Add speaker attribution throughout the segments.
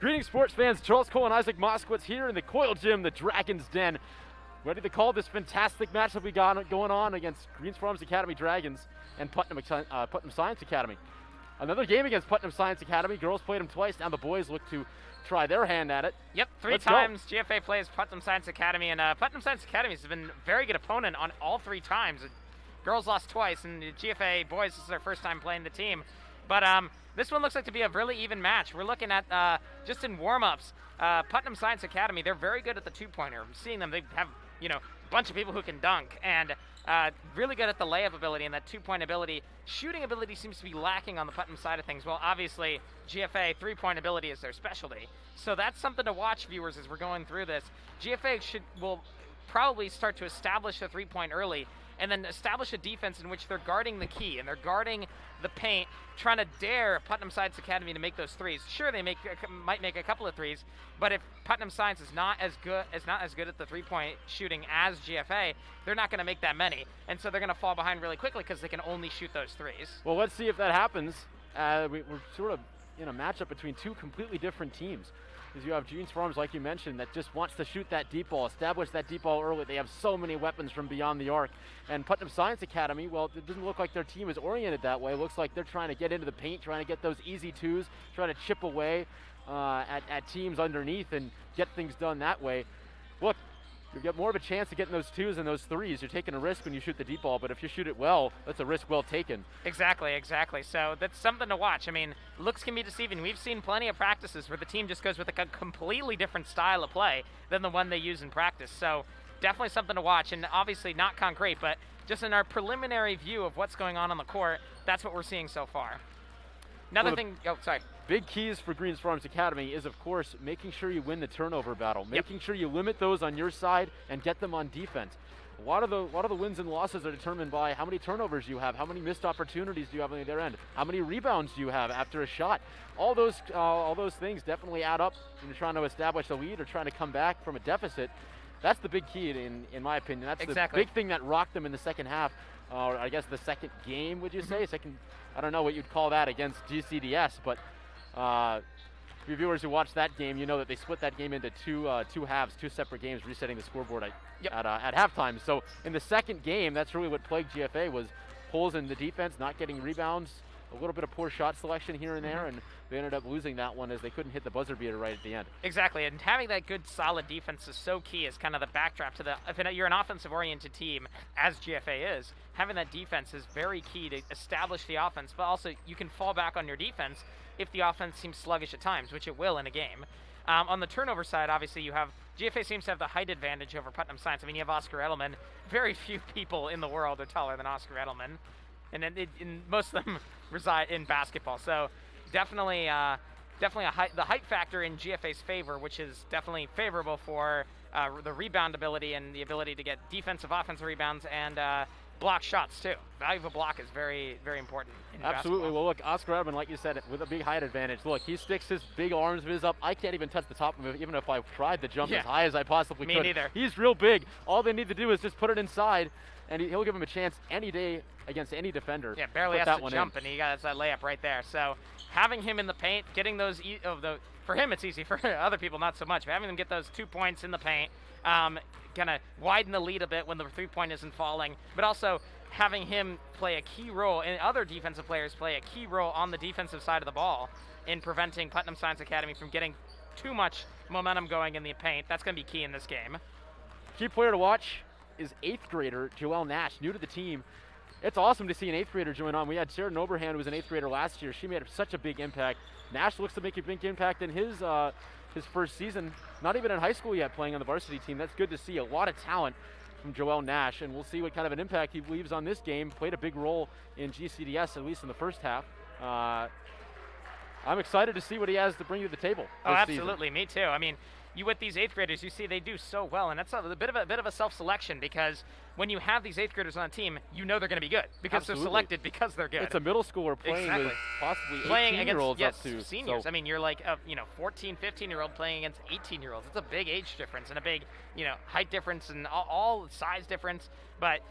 Speaker 1: Greetings, sports fans. Charles Cole and Isaac Moskowitz here in the Coil Gym, the Dragon's Den. Ready to call this fantastic matchup we got going on against Greens Farms Academy Dragons and Putnam Science Academy. Another game against Putnam Science Academy. Girls played them twice. Now the boys look to try their hand at it.
Speaker 2: Yep, three
Speaker 1: Let's
Speaker 2: times
Speaker 1: go.
Speaker 2: GFA plays Putnam Science Academy, and Putnam Science Academy has been a very good opponent on all 3 times. Girls lost twice, and the GFA boys, this is their first time playing the team. But this one looks like to be a really even match. We're looking at, just in warm-ups, Putnam Science Academy, they're very good at the two-pointer. I'm seeing them, they have, a bunch of people who can dunk, and really good at the layup ability and that two-point ability. Shooting ability seems to be lacking on the Putnam side of things. Well, obviously, GFA three-point ability is their specialty. So that's something to watch, viewers, as we're going through this. GFA will probably start to establish a three-point early, and then establish a defense in which they're guarding the key and they're guarding the paint, trying to dare Putnam Science Academy to make those threes. Sure, they might make a couple of threes, but if Putnam Science is not as good at the three-point shooting as GFA, they're not going to make that many, and so they're going to fall behind really quickly because they can only shoot those threes.
Speaker 1: Well, let's see if that happens. We're sort of in a matchup between 2 completely different teams. Because you have Greens Farms, like you mentioned, that just wants to shoot that deep ball, establish that deep ball early. They have so many weapons from beyond the arc. And Putnam Science Academy, well, it doesn't look like their team is oriented that way. It looks like they're trying to get into the paint, trying to get those easy twos, trying to chip away at teams underneath and get things done that way. Look, you get more of a chance of getting those twos and those threes. You're taking a risk when you shoot the deep ball, but if you shoot it well, that's a risk well taken.
Speaker 2: Exactly. So that's something to watch. I mean, looks can be deceiving. We've seen plenty of practices where the team just goes with a completely different style of play than the one they use in practice. So definitely something to watch, and obviously not concrete, but just in our preliminary view of what's going on the court, that's what we're seeing so far. Another thing,
Speaker 1: Big keys for Greens Farms Academy is, of course, making sure you win the turnover battle, making sure you limit those on your side and get them on defense. A lot of the wins and losses are determined by how many turnovers you have, how many missed opportunities do you have on the other end, how many rebounds do you have after a shot. All those things definitely add up when you're trying to establish a lead or trying to come back from a deficit. That's the big key, in my opinion. That's the big thing that rocked them in the second half, or I guess the second game, would you say? I don't know what you'd call that against GCDS, but for viewers who watched that game, you know that they split that game into two halves, 2 separate games, resetting the scoreboard at halftime. So in the second game, that's really what plagued GFA, was holes in the defense, not getting rebounds, a little bit of poor shot selection here and there, and they ended up losing that one as they couldn't hit the buzzer beater right at the end.
Speaker 2: Exactly, and having that good, solid defense is so key as kind of the backdrop to if you're an offensive-oriented team, as GFA is, having that defense is very key to establish the offense, but also you can fall back on your defense if the offense seems sluggish at times, which it will in a game. On the turnover side, obviously, GFA seems to have the height advantage over Putnam Science. I mean, you have Oscar Edelman. Very few people in the world are taller than Oscar Edelman, and most of them reside in basketball. So definitely the height factor in GFA's favor, which is definitely favorable for the rebound ability and the ability to get defensive, offensive rebounds and block shots too. Value of a block is very, very important in
Speaker 1: Absolutely.
Speaker 2: basketball.
Speaker 1: Well, look, Oscar Edelman, like you said, with a big height advantage. Look, he sticks his big arms of his up. I can't even touch the top of him, even if I tried to jump as high as I possibly could.
Speaker 2: Me neither.
Speaker 1: He's real big. All they need to do is just put it inside, and he'll give him a chance any day against any defender.
Speaker 2: Yeah, barely has to jump, and he got that layup right there. So having him in the paint, getting those, for him it's easy, for other people not so much, but having them get those 2 points in the paint, kind of widen the lead a bit when the 3-point isn't falling, but also having him play a key role, and other defensive players play a key role on the defensive side of the ball in preventing Putnam Science Academy from getting too much momentum going in the paint. That's going to be key in this game.
Speaker 1: Key player to watch is 8th grader Joelle Nash, new to the team. It's awesome to see an 8th grader join on. We had Sheridan Oberhand, who was an 8th grader last year. She made such a big impact. Nash looks to make a big impact in his first season, not even in high school yet, playing on the varsity team. That's good to see. A lot of talent from Joelle Nash, and we'll see what kind of an impact he leaves on this game. Played a big role in GCDS, at least in the first half. I'm excited to see what he has to bring to the table.
Speaker 2: Oh, absolutely, me too. I mean, with these 8th graders, you see they do so well, and that's a bit of a self-selection, because when you have these 8th graders on a team, you know they're going to be good because they're selected because they're good.
Speaker 1: It's a middle schooler playing with possibly 18-year-olds up to
Speaker 2: seniors. So. I mean, you're like a 14, 15-year-old playing against 18-year-olds. It's a big age difference and a big height difference and all size difference. But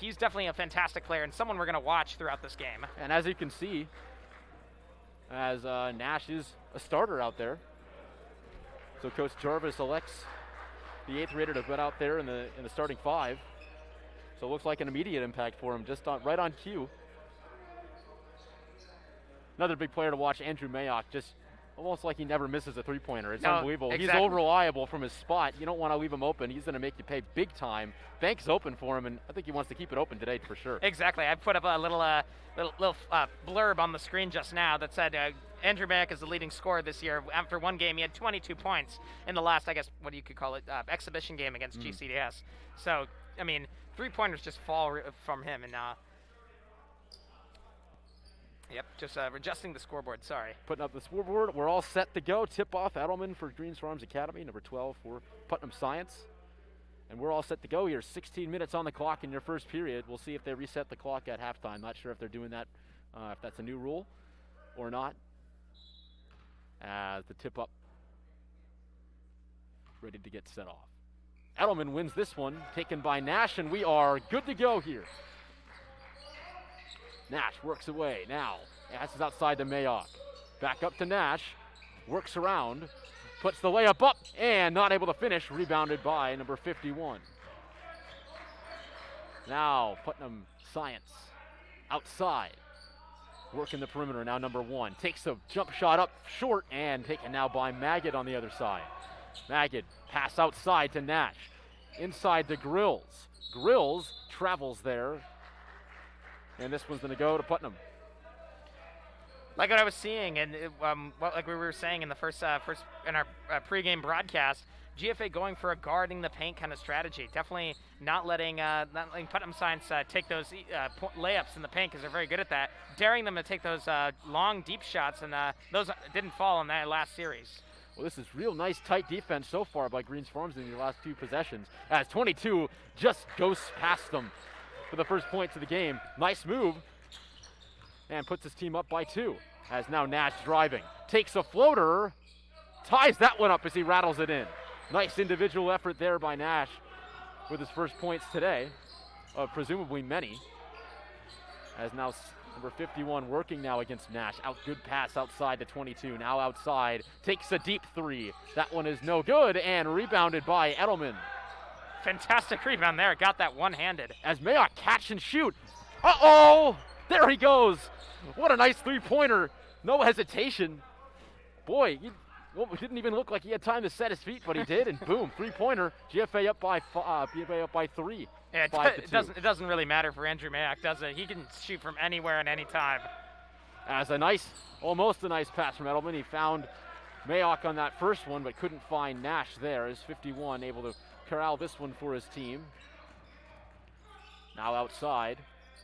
Speaker 2: he's definitely a fantastic player and someone we're going to watch throughout this game.
Speaker 1: And as you can see, as Nash is a starter out there, So Coach Jarvis elects the 8th grader to get out there in the starting 5. So it looks like an immediate impact for him, just right on cue. Another big player to watch, Andrew Mayock, just almost like he never misses a three-pointer. It's unbelievable.
Speaker 2: Exactly.
Speaker 1: He's over-reliable from his spot. You don't want to leave him open. He's going to make you pay big time. Bank's open for him, and I think he wants to keep it open today for sure.
Speaker 2: Exactly. I put up a little blurb on the screen just now that said Andrew Mayock is the leading scorer this year. After one game, he had 22 points in the last, I guess, what you could call it, exhibition game against GCDS. So, I mean, three-pointers just fall from him, and yep, just adjusting the scoreboard, sorry.
Speaker 1: Putting up the scoreboard, we're all set to go. Tip-off, Edelman for Greens Farms Academy, number 12 for Putnam Science. And we're all set to go here. 16 minutes on the clock in your first period. We'll see if they reset the clock at halftime. Not sure if they're doing that, if that's a new rule or not. As the tip-up ready to get set off. Edelman wins this one, taken by Nash, and we are good to go here. Nash works away now. Passes outside to Mayock. Back up to Nash. Works around. Puts the layup up and not able to finish. Rebounded by number 51. Now Putnam Science outside. Working the perimeter now number 1. Takes a jump shot up short and taken now by Magid on the other side. Magid pass outside to Nash. Inside to Grills. Grills travels there. And this one's going to go to Putnam.
Speaker 2: Like what I was seeing, and like we were saying in the first in our pregame broadcast, GFA going for a guarding the paint kind of strategy. Definitely not letting Putnam Science take those layups in the paint because they're very good at that. Daring them to take those long, deep shots, and those didn't fall in that last series.
Speaker 1: Well, this is real nice, tight defense so far by Greens Farms in the last 2 possessions. As 22 just goes past them for the first points of the game. Nice move. And puts his team up by 2. As now Nash driving. Takes a floater. Ties that one up as he rattles it in. Nice individual effort there by Nash with his first points today. Presumably many. As now number 51 working now against Nash. Good pass outside to 22. Now outside. Takes a deep 3. That one is no good and rebounded by Edelman.
Speaker 2: Fantastic rebound there. Got that one-handed.
Speaker 1: As Mayock catch and shoot. Uh-oh! There he goes. What a nice three-pointer. No hesitation. Boy, it didn't even look like he had time to set his feet, but he did, and boom, three-pointer. GFA up by 3.
Speaker 2: Yeah, it doesn't really matter for Andrew Mayock, does it? He can shoot from anywhere and any time.
Speaker 1: As almost a nice pass from Edelman. He found Mayock on that first one, but couldn't find Nash there. As 51 able to corral this one for his team. Now outside,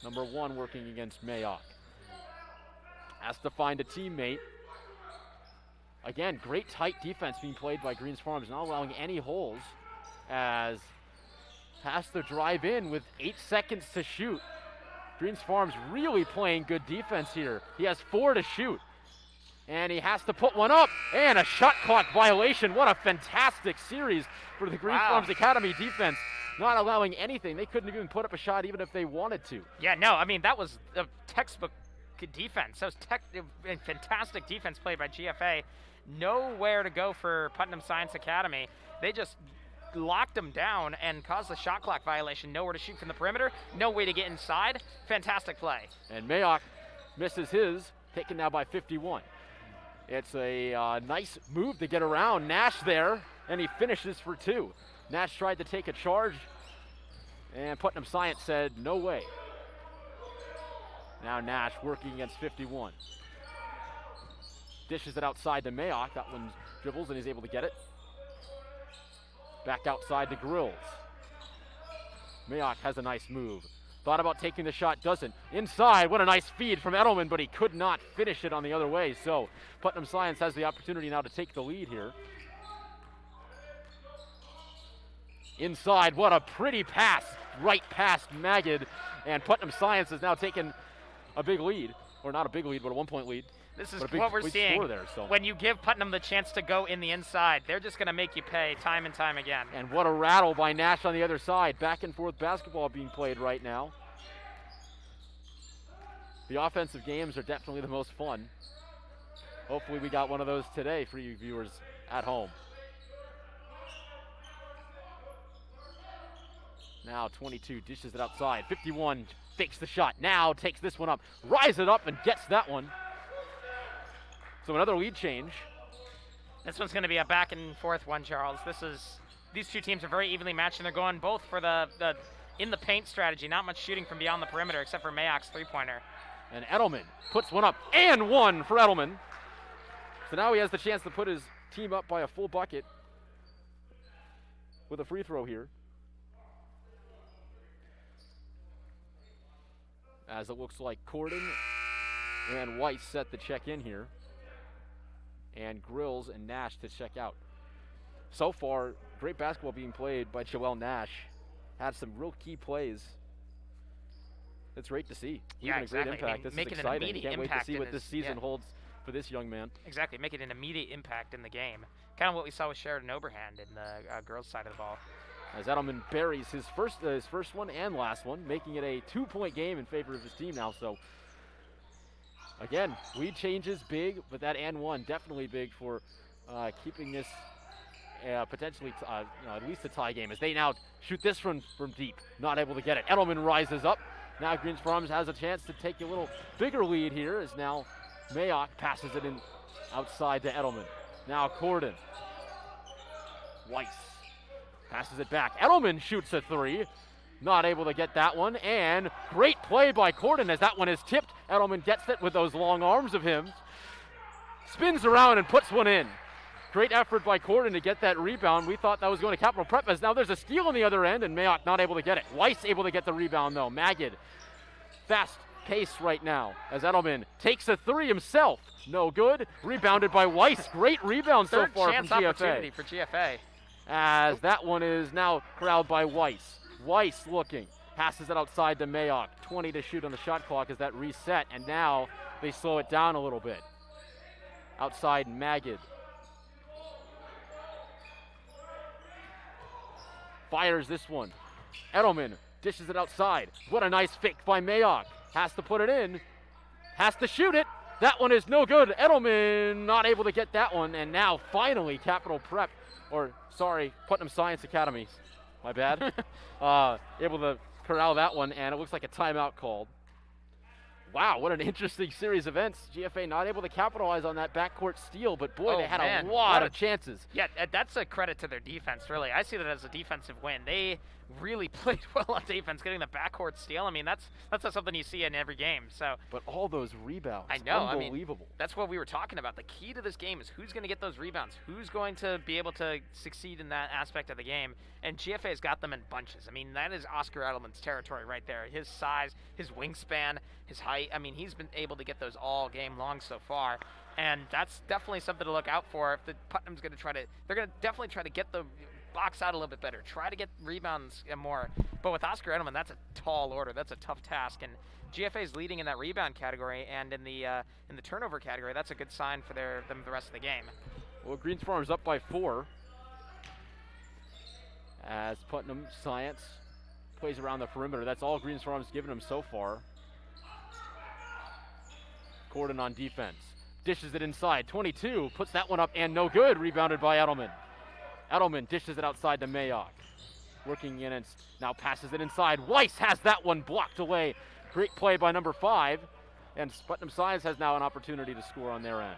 Speaker 1: number 1 working against Mayock. Has to find a teammate. Again, great tight defense being played by Greens Farms, not allowing any holes, as has to drive in with 8 seconds to shoot. Greens Farms really playing good defense here. He has 4 to shoot, and he has to put one up, and a shot clock violation. What a fantastic series for the Greens Farms Academy defense. Not allowing anything. They couldn't even put up a shot even if they wanted to.
Speaker 2: Yeah, no, I mean, that was a textbook defense. That was fantastic defense played by GFA. Nowhere to go for Putnam Science Academy. They just locked them down and caused a shot clock violation. Nowhere to shoot from the perimeter. No way to get inside. Fantastic play.
Speaker 1: And Mayock misses his, taken now by 51. It's a nice move to get around Nash there, and he finishes for 2. Nash tried to take a charge, and Putnam Science said, no way. Now Nash working against 51. Dishes it outside to Mayock. That one dribbles and he's able to get it. Back outside to Grills. Mayock has a nice move. Thought about taking the shot, doesn't. Inside, what a nice feed from Edelman, but he could not finish it on the other way. So Putnam Science has the opportunity now to take the lead here. Inside, what a pretty pass, right past Magid, and Putnam Science has now taken a big lead, or not a big lead, but a 1-point lead.
Speaker 2: This is what we're seeing
Speaker 1: there, so. When
Speaker 2: you give Putnam the chance to go in the inside. They're just going to make you pay time and time again.
Speaker 1: And what a rattle by Nash on the other side. Back and forth basketball being played right now. The offensive games are definitely the most fun. Hopefully we got one of those today for you viewers at home. Now 22 dishes it outside. 51 fakes the shot. Now takes this one up. Rises it up and gets that one. So another lead change.
Speaker 2: This one's going to be a back and forth one, Charles. These two teams are very evenly matched, and they're going both for the in the paint strategy. Not much shooting from beyond the perimeter except for Mayok's three-pointer.
Speaker 1: And Edelman puts one up, and one for Edelman. So now he has the chance to put his team up by a full bucket with a free throw here. As it looks like Corden and Weiss set the check in here. And Grills and Nash to check out. So far, great basketball being played by Joel Nash. Had some real key plays. It's great to see.
Speaker 2: Yeah,
Speaker 1: Even
Speaker 2: exactly.
Speaker 1: a great impact. This is exciting. Can't wait to see what this season holds for this young man.
Speaker 2: Exactly, make it an immediate impact in the game. Kind of what we saw with Sheridan Oberhand in the girls' side of the ball.
Speaker 1: As Edelman buries his first one and last one, making it a 2-point game in favor of his team now. So, again, lead changes big, but that and one definitely big for keeping this potentially at least a tie game. As they now shoot this from deep, not able to get it. Edelman rises up. Now Greens Farms has a chance to take a little bigger lead here as now Mayock passes it in outside to Edelman. Now Corden. Weiss passes it back. Edelman shoots a three. Not able to get that one. And great play by Corden as that one is tipped. Edelman gets it with those long arms of him. Spins around and puts one in. Great effort by Corden to get that rebound. We thought that was going to Capital Prep as now there's a steal on the other end and Mayock not able to get it. Weiss able to get the rebound though. Magid, fast pace right now as Edelman takes a three himself. No good. Rebounded by Weiss. Great rebound so far from GFA.
Speaker 2: Third chance opportunity for GFA.
Speaker 1: As that one is now corralled by Weiss. Weiss looking. Passes it outside to Mayock. 20 to shoot on the shot clock as that reset. And now they slow it down a little bit. Outside Magid. Fires this one. Edelman dishes it outside. What a nice fake by Mayock. Has to put it in. Has to shoot it. That one is no good. Edelman not able to get that one. And now finally Capital Prep, or sorry, Putnam Science Academy. My bad. Able to corral that one, and it looks like a timeout called. Wow, what an interesting series of events. GFA not able to capitalize on that backcourt steal, but boy, they had a lot of chances.
Speaker 2: Yeah, that's a credit to their defense, really. I see that as a defensive win. They really played well on defense, getting the backcourt steal. I mean, that's not something you see in every game. So,
Speaker 1: but all those rebounds,
Speaker 2: I know,
Speaker 1: unbelievable.
Speaker 2: I mean, that's what we were talking about. The key to this game is who's going to get those rebounds, who's going to be able to succeed in that aspect of the game. And GFA's got them in bunches. I mean, that is Oscar Edelman's territory right there. His size, his wingspan, his height. I mean, he's been able to get those all game long so far. And that's definitely something to look out for. If the Putnam's going to they're going to definitely try to get the box out a little bit better. Try to get rebounds more. But with Oscar Edelman, that's a tall order. That's a tough task. And GFA's leading in that rebound category and in the turnover category. That's a good sign for them the rest of the game.
Speaker 1: Well, Greens Farms up by 4. As Putnam Science plays around the perimeter. That's all Greens Farms given them so far. Corden on defense. Dishes it inside. 22 puts that one up and no good. Rebounded by Edelman. Edelman dishes it outside to Mayock. Working in and now passes it inside. Weiss has that one blocked away. Great play by number 5. And Putnam Science has now an opportunity to score on their end.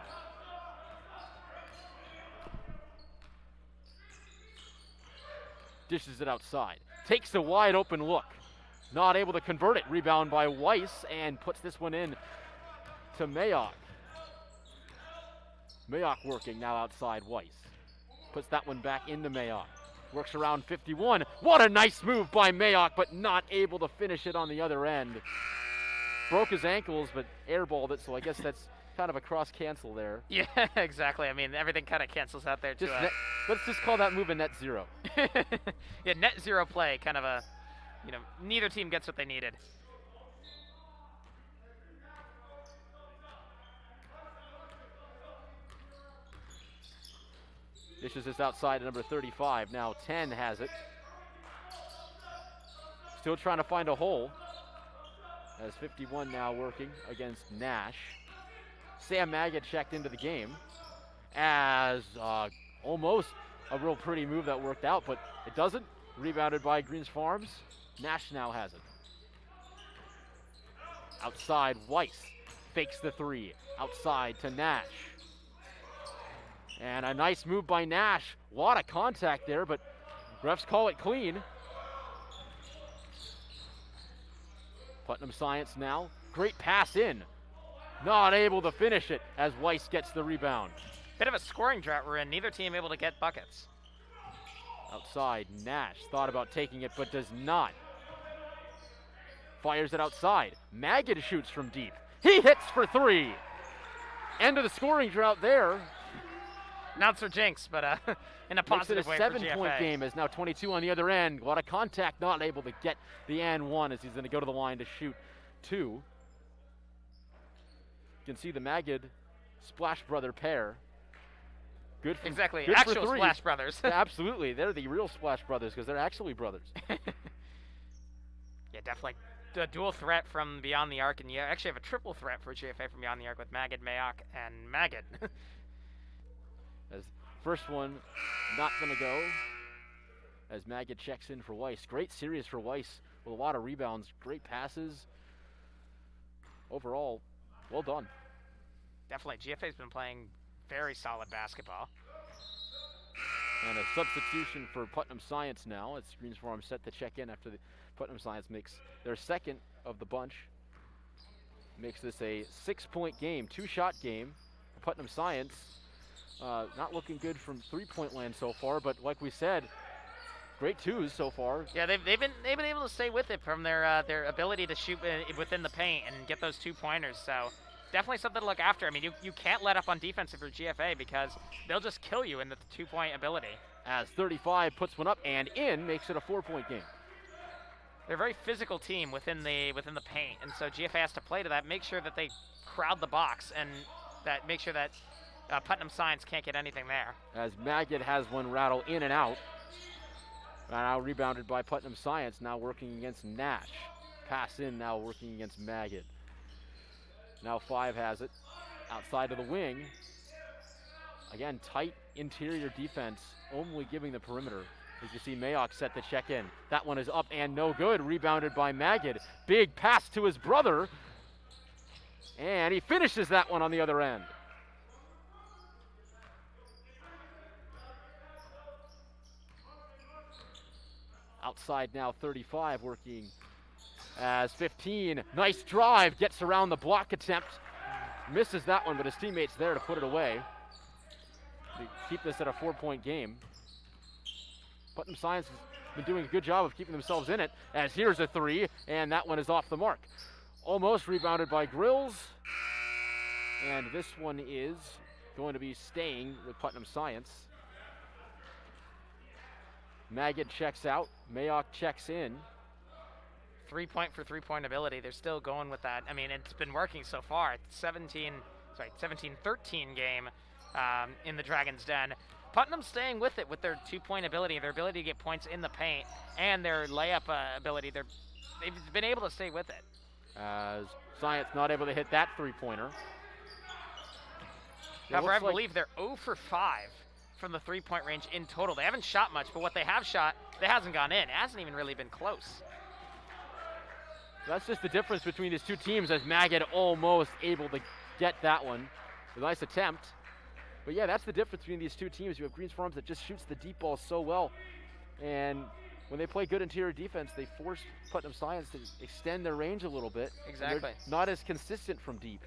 Speaker 1: Dishes it outside. Takes a wide open look. Not able to convert it. Rebound by Weiss and puts this one in to Mayock. Mayock working now outside Weiss. Puts that one back into Mayock. Works around 51. What a nice move by Mayock, but not able to finish it on the other end. Broke his ankles, but airballed it, so I guess that's kind of a cross cancel there.
Speaker 2: Yeah, exactly. I mean, everything kind of cancels out there, too.
Speaker 1: Let's just call that move a net zero.
Speaker 2: Yeah, net zero play, kind of a, neither team gets what they needed.
Speaker 1: Dishes this outside to number 35. Now 10 has it. Still trying to find a hole. As 51 now working against Nash. Sam Magid checked into the game as almost a real pretty move that worked out, but it doesn't. Rebounded by Greens Farms. Nash now has it. Outside, Weiss fakes the three. Outside to Nash. And a nice move by Nash. A lot of contact there, but refs call it clean. Putnam Science now. Great pass in. Not able to finish it as Weiss gets the rebound.
Speaker 2: Bit of a scoring drought we're in. Neither team able to get buckets.
Speaker 1: Outside, Nash thought about taking it, but does not. Fires it outside. Magid shoots from deep. He hits for three. End of the scoring drought there.
Speaker 2: Not so jinx, but in a positive way for GFA.
Speaker 1: Makes it a 7-point game as now 22 on the other end. A lot of contact, not able to get the and one as he's going to go to the line to shoot two. You can see the Magid Splash Brother pair. Good for,
Speaker 2: exactly,
Speaker 1: good
Speaker 2: actual
Speaker 1: for
Speaker 2: Splash Brothers.
Speaker 1: Yeah, absolutely, they're the real Splash Brothers because they're actually brothers.
Speaker 2: Yeah, definitely a dual threat from beyond the arc, and you actually have a triple threat for GFA from beyond the arc with Magid, Mayock, and Magid.
Speaker 1: As first one not going to go as Magid checks in for Weiss. Great series for Weiss with a lot of rebounds, great passes. Overall, well done.
Speaker 2: Definitely, GFA's been playing very solid basketball.
Speaker 1: And a substitution for Putnam Science now. It's Greens Farm set to check in after the Putnam Science makes their second of the bunch. Makes this a 6-point game, 2-shot game. Putnam Science not looking good from three-point land so far, but like we said, great twos so far.
Speaker 2: Yeah, they've been able to stay with it from their ability to shoot within the paint and get those 2-pointers. So definitely something to look after. I mean, you can't let up on defense if you're GFA because they'll just kill you in the 2-point ability.
Speaker 1: As 35 puts one up and in, makes it a 4-point game.
Speaker 2: They're a very physical team within the paint, and so GFA has to play to that, make sure that they crowd the box, and that make sure that Putnam Science can't get anything there.
Speaker 1: As Magid has one rattle in and out. Now rebounded by Putnam Science, now working against Nash. Pass in, now working against Magid. Now 5 has it, outside of the wing. Again, tight interior defense, only giving the perimeter. As you see Mayock set the check in. That one is up and no good, rebounded by Magid. Big pass to his brother. And he finishes that one on the other end. Outside now 35 working as 15. Nice drive, gets around the block attempt. Misses that one, but his teammate's there to put it away. To keep this at a 4-point game. Putnam Science has been doing a good job of keeping themselves in it, as here's a 3, and that one is off the mark. Almost rebounded by Grills, and this one is going to be staying with Putnam Science. Magid checks out, Mayock checks in.
Speaker 2: 3-point for 3-point ability, they're still going with that. I mean, it's been working so far. It's 17-13 game in the Dragon's Den. Putnam staying with it with their 2-point ability, their ability to get points in the paint, and their layup ability. They've been able to stay with it.
Speaker 1: As Science not able to hit that 3-pointer.
Speaker 2: However, I believe they're 0 for 5 from the 3-point range in total. They haven't shot much, but what they have shot, it hasn't gone in. It hasn't even really been close.
Speaker 1: That's just the difference between these two teams, as Magid almost able to get that one. A nice attempt. But yeah, that's the difference between these two teams. You have Greens Farms that just shoots the deep ball so well. And when they play good interior defense, they force Putnam Science to extend their range a little bit.
Speaker 2: Exactly.
Speaker 1: Not as consistent from deep.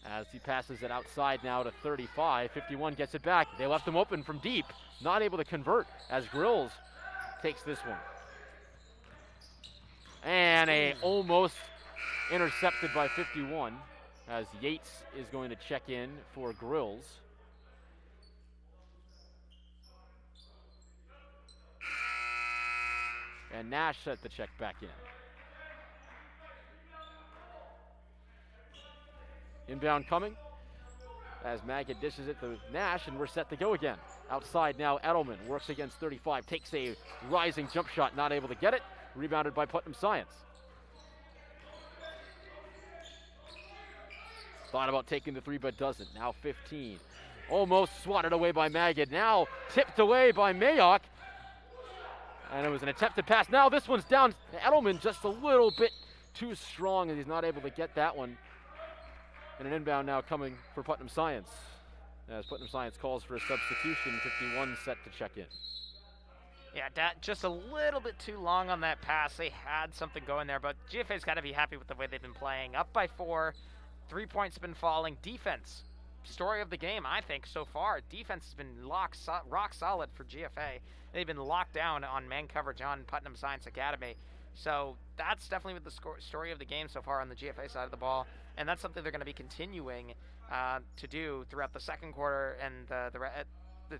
Speaker 1: As he passes it outside now to 35, 51 gets it back. They left him open from deep, not able to convert as Grills takes this one. And a almost intercepted by 51 as Yates is going to check in for Grills. And Nash set the check back in. Inbound coming as Magid dishes it to Nash, and we're set to go again. Outside now, Edelman works against 35, takes a rising jump shot, not able to get it. Rebounded by Putnam Science. Thought about taking the 3, but doesn't. Now 15. Almost swatted away by Magid. Now tipped away by Mayock. And it was an attempted pass. Now this one's down. Edelman just a little bit too strong, and he's not able to get that one. And an inbound now coming for Putnam Science, as Putnam Science calls for a substitution. 51 set to check in.
Speaker 2: Yeah, just a little bit too long on that pass. They had something going there, but GFA's got to be happy with the way they've been playing. Up by 4, 3 points have been falling. Defense, story of the game, I think, so far. Defense has been rock solid for GFA. They've been locked down on man coverage on Putnam Science Academy. So that's definitely the story of the game so far on the GFA side of the ball, and that's something they're going to be continuing to do throughout the second quarter and the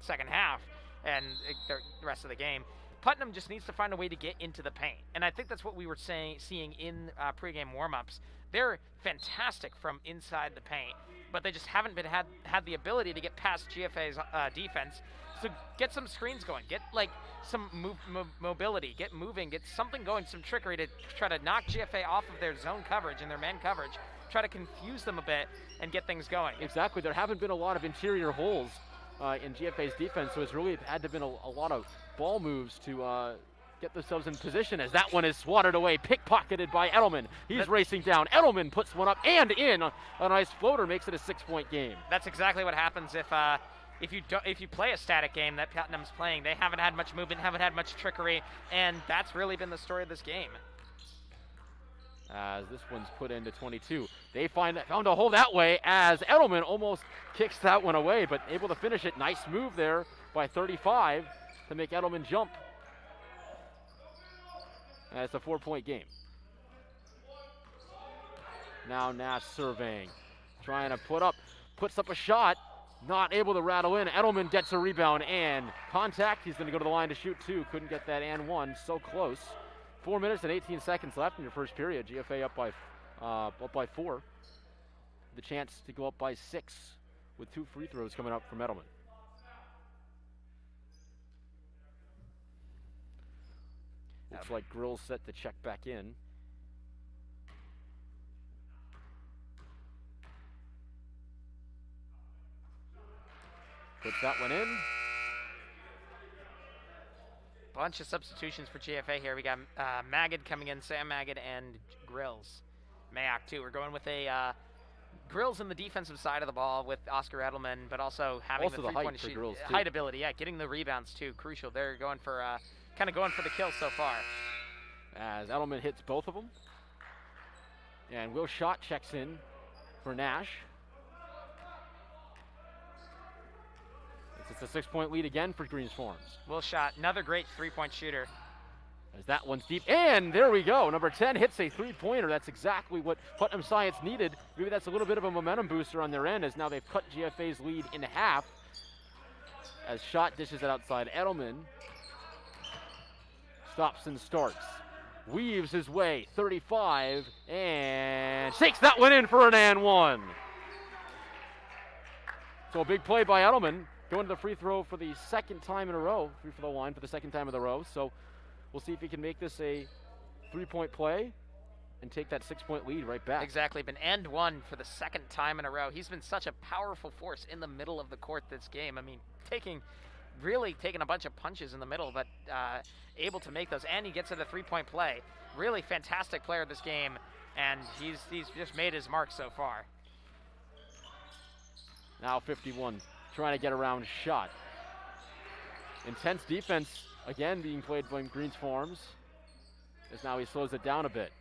Speaker 2: second half and the rest of the game. Putnam just needs to find a way to get into the paint, and I think that's what we were seeing in pregame warm-ups. They're fantastic from inside the paint, but they just haven't had the ability to get past GFA's defense. So get some screens going, get like some mobility, get moving, get something going, some trickery to try to knock GFA off of their zone coverage and their man coverage, try to confuse them a bit and get things going.
Speaker 1: Exactly, there haven't been a lot of interior holes in GFA's defense, so it's really had to have been a lot of ball moves to get themselves in position, as that one is swatted away, pickpocketed by Edelman. He's racing down. Edelman puts one up and in. A nice floater makes it a 6-point game.
Speaker 2: That's exactly what happens if you play a static game that Putnam's playing. They haven't had much movement, haven't had much trickery, and that's really been the story of this game.
Speaker 1: As this one's put into 22. They found a hole that way, as Edelman almost kicks that one away, but able to finish it. Nice move there by 35 to make Edelman jump. It's a 4-point game. Now Nash surveying, trying to puts up a shot, not able to rattle in. Edelman gets a rebound and contact. He's going to go to the line to shoot 2. Couldn't get that and 1. So close. 4 minutes and 18 seconds left in your first period. GFA up by 4. The chance to go up by 6 with 2 free throws coming up from Edelman. Looks like Grill's set to check back in. Puts that one in.
Speaker 2: Bunch of substitutions for GFA here. We got Magid coming in, Sam Magid, and Grills. Mayock too. We're going with a Grills in the defensive side of the ball with Oscar Edelman, but also having the three-point shoot, height ability. Yeah, getting the rebounds too, crucial. They're going for kind of going for the kill so far.
Speaker 1: As Edelman hits both of them, and Will Schott checks in for Nash. It's a 6-point lead again for Greens Forms.
Speaker 2: Will Schott, another great three-point shooter.
Speaker 1: As that one's deep, and there we go. Number 10 hits a three-pointer. That's exactly what Putnam Science needed. Maybe that's a little bit of a momentum booster on their end, as now they've cut GFA's lead in half. As Schott dishes it outside, Edelman stops and starts. Weaves his way, 35, and shakes that one in for an and 1. So a big play by Edelman. Going to the free throw for the second time in a row. Free throw line for the second time in a row. So we'll see if he can make this a 3-point play and take that 6-point lead right back.
Speaker 2: Exactly, been and 1 for the second time in a row. He's been such a powerful force in the middle of the court this game. I mean, really taking a bunch of punches in the middle, but able to make those, and he gets to the 3-point play. Really fantastic player this game, and he's just made his mark so far.
Speaker 1: Now 51, trying to get around Schott. Intense defense again being played by Greens Farms, as now he slows it down a bit.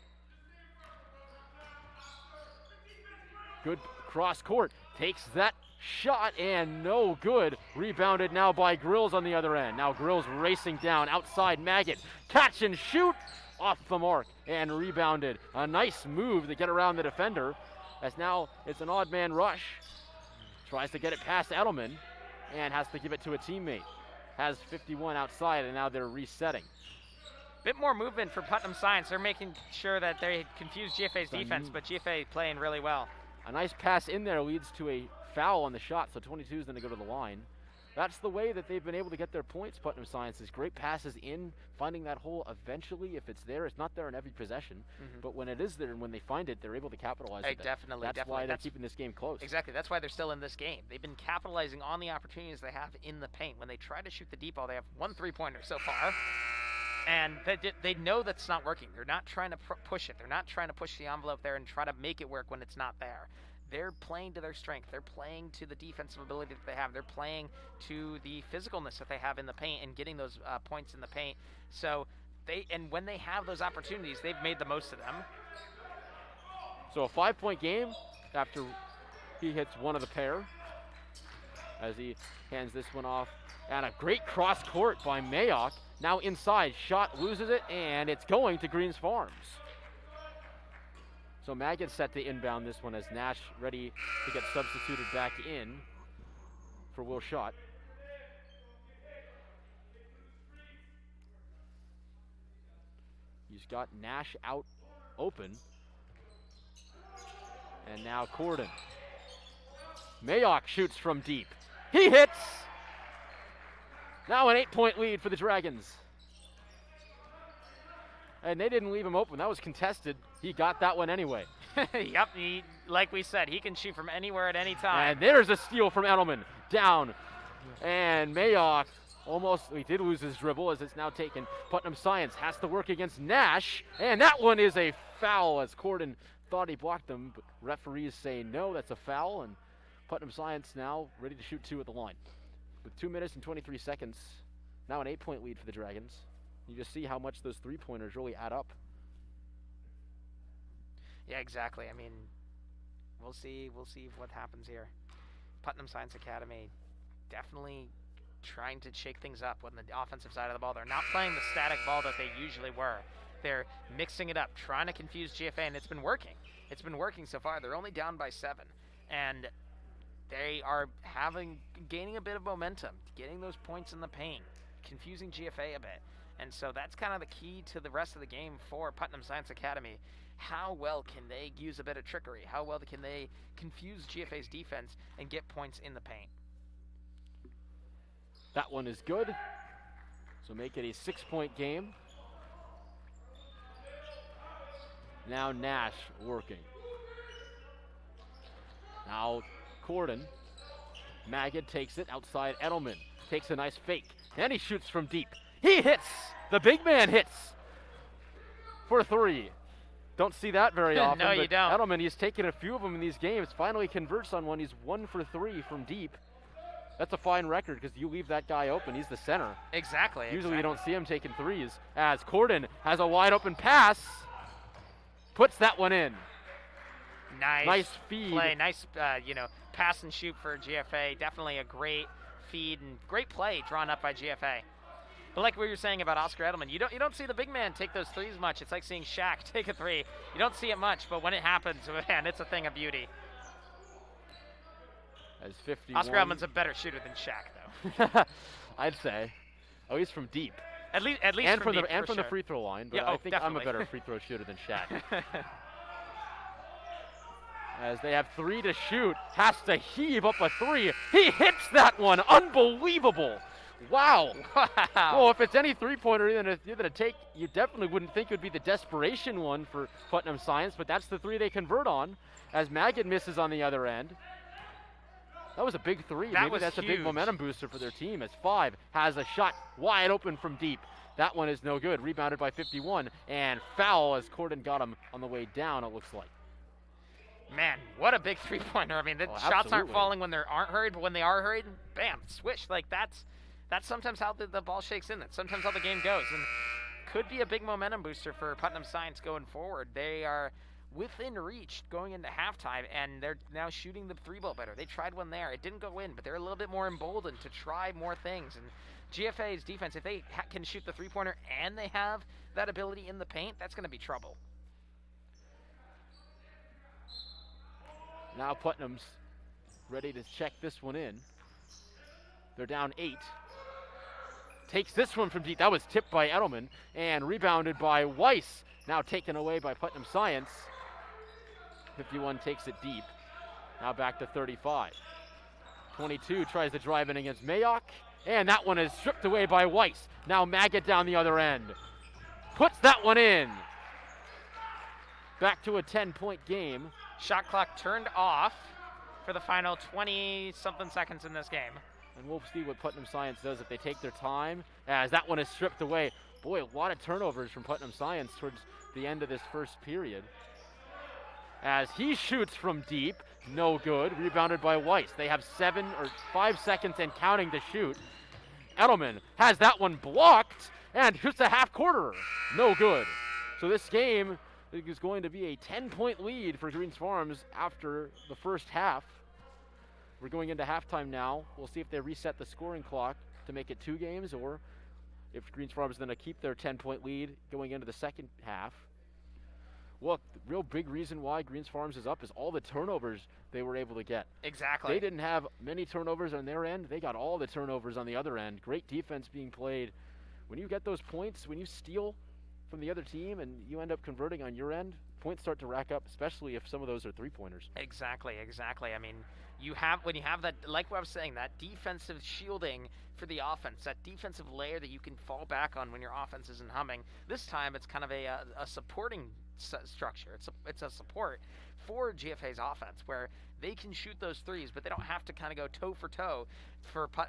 Speaker 1: Good cross court, takes that shot and no good. Rebounded now by Grills on the other end. Now Grills racing down outside Magid. Catch and shoot off the mark and rebounded. A nice move to get around the defender, as now it's an odd man rush. Tries to get it past Edelman and has to give it to a teammate. Has 51 outside, and now they're resetting.
Speaker 2: Bit more movement for Putnam Science. They're making sure that they confuse GFA's defense, but GFA playing really well.
Speaker 1: A nice pass in there leads to a foul on the shot, so 22 is going to go to the line. That's the way that they've been able to get their points, Putnam Science, is great passes in, finding that hole eventually. If it's there, it's not there in every possession. But when it is there and when they find it, they're able to capitalize on it.
Speaker 2: Definitely.
Speaker 1: That's why they're keeping this game close.
Speaker 2: Exactly. That's why they're still in this game. They've been capitalizing on the opportunities they have in the paint. When they try to shoot the deep ball, they have 1 3-pointer so far. And they know that's not working. They're not trying to push it. They're not trying to push the envelope there and try to make it work when it's not there. They're playing to their strength. They're playing to the defensive ability that they have. They're playing to the physicalness that they have in the paint and getting those points in the paint. So when they have those opportunities, they've made the most of them.
Speaker 1: So a 5-point game after he hits one of the pair as he hands this one off. And a great cross court by Mayock. Now inside, shot, loses it, and it's going to Greens Farms. So Magid set to inbound this one as Nash ready to get substituted back in for Will Schott. He's got Nash out open. And now Corden. Mayock shoots from deep. He hits! Now an 8-point lead for the Dragons. And they didn't leave him open. That was contested. He got that one anyway.
Speaker 2: Yep, like we said, he can shoot from anywhere at any time.
Speaker 1: And there's a steal from Edelman. Down. And Mayock he did lose his dribble as it's now taken. Putnam Science has to work against Nash. And that one is a foul as Corden thought he blocked him. But referees say no, that's a foul. And Putnam Science now ready to shoot 2 at the line. With 2 minutes and 23 seconds, now an 8-point lead for the Dragons. You just see how much those 3-pointers really add up.
Speaker 2: Yeah, exactly. I mean, we'll see what happens here. Putnam Science Academy definitely trying to shake things up on the offensive side of the ball. They're not playing the static ball that they usually were. They're mixing it up, trying to confuse GFA, and it's been working. It's been working so far. They're only down by 7, and they are gaining a bit of momentum, getting those points in the paint, confusing GFA a bit. And so that's kind of the key to the rest of the game for Putnam Science Academy. How well can they use a bit of trickery? How well can they confuse GFA's defense and get points in the paint?
Speaker 1: That one is good. So make it a 6-point game. Now Nash working. Now Corden. Magid takes it outside. Edelman takes a nice fake. And he shoots from deep. He hits! The big man hits for 3. Don't see that very often.
Speaker 2: No, you don't.
Speaker 1: Edelman, he's taken a few of them in these games. Finally converts on one. He's 1 for 3 from deep. That's a fine record because you leave that guy open. He's the center.
Speaker 2: Exactly.
Speaker 1: Usually you don't see him taking threes. As Corden has a wide open pass. Puts that one in. Nice feed.
Speaker 2: Play. Nice, pass and shoot for GFA. Definitely a great feed and great play drawn up by GFA. But like we were saying about Oscar Edelman, you don't see the big man take those threes much. It's like seeing Shaq take a 3. You don't see it much, but when it happens, man, it's a thing of beauty.
Speaker 1: As 51.
Speaker 2: Oscar Edelman's a better shooter than Shaq, though.
Speaker 1: I'd say. Oh, he's from deep.
Speaker 2: At least
Speaker 1: and
Speaker 2: from
Speaker 1: the
Speaker 2: deep,
Speaker 1: the free throw line. But
Speaker 2: yeah,
Speaker 1: I think
Speaker 2: definitely.
Speaker 1: I'm a better free throw shooter than Shaq. As they have 3 to shoot, has to heave up a 3. He hits that one. Unbelievable. Wow. Well, if it's any 3-pointer you're gonna take, you definitely wouldn't think it would be the desperation one for Putnam Science, but that's the 3 they convert on as Magid misses on the other end. That was a big 3. Maybe that's
Speaker 2: huge.
Speaker 1: A big momentum booster for their team as 5 has a shot wide open from deep. That one is no good. Rebounded by 51 and foul as Corden got him on the way down, it looks like.
Speaker 2: Man, what a big 3-pointer. I mean, the shots aren't falling when they aren't hurried, but when they are hurried, bam, swish. Like that's sometimes how the ball shakes in. That's sometimes how the game goes. And could be a big momentum booster for Putnam Science going forward. They are within reach going into halftime, and they're now shooting the 3-ball better. They tried one there. It didn't go in, but they're a little bit more emboldened to try more things. And GFA's defense, if they can shoot the 3-pointer and they have that ability in the paint, that's going to be trouble.
Speaker 1: Now Putnam's ready to check this one in. They're down 8. Takes this one from deep. That was tipped by Edelman and rebounded by Weiss. Now taken away by Putnam Science. 51 takes it deep. Now back to 35. 22 tries to drive in against Mayock, and that one is stripped away by Weiss. Now Maggot down the other end. Puts that one in. Back to a 10-point game.
Speaker 2: Shot clock turned off for the final 20-something seconds in this game.
Speaker 1: And we'll see what Putnam Science does if they take their time, as that one is stripped away. Boy, a lot of turnovers from Putnam Science towards the end of this first period. As he shoots from deep, no good, rebounded by Weiss. They have 5 seconds and counting to shoot. Edelman has that one blocked and shoots a half-quarter, no good. So this game is going to be a 10-point lead for Greens Farms after the first half. We're going into halftime now. We'll see if they reset the scoring clock to make it 2 games, or if Greens Farms is going to keep their 10-point lead going into the second half. Look, the real big reason why Greens Farms is up is all the turnovers they were able to get.
Speaker 2: Exactly.
Speaker 1: They didn't have many turnovers on their end. They got all the turnovers on the other end. Great defense being played. When you get those points, when you steal from the other team and you end up converting on your end, points start to rack up, especially if some of those are three-pointers.
Speaker 2: Exactly. I mean, when you have that, like what I was saying, that defensive shielding for the offense, that defensive layer that you can fall back on when your offense isn't humming. This time it's kind of a supporting structure. It's a support for GFA's offense where they can shoot those threes, but they don't have to kind of go toe for toe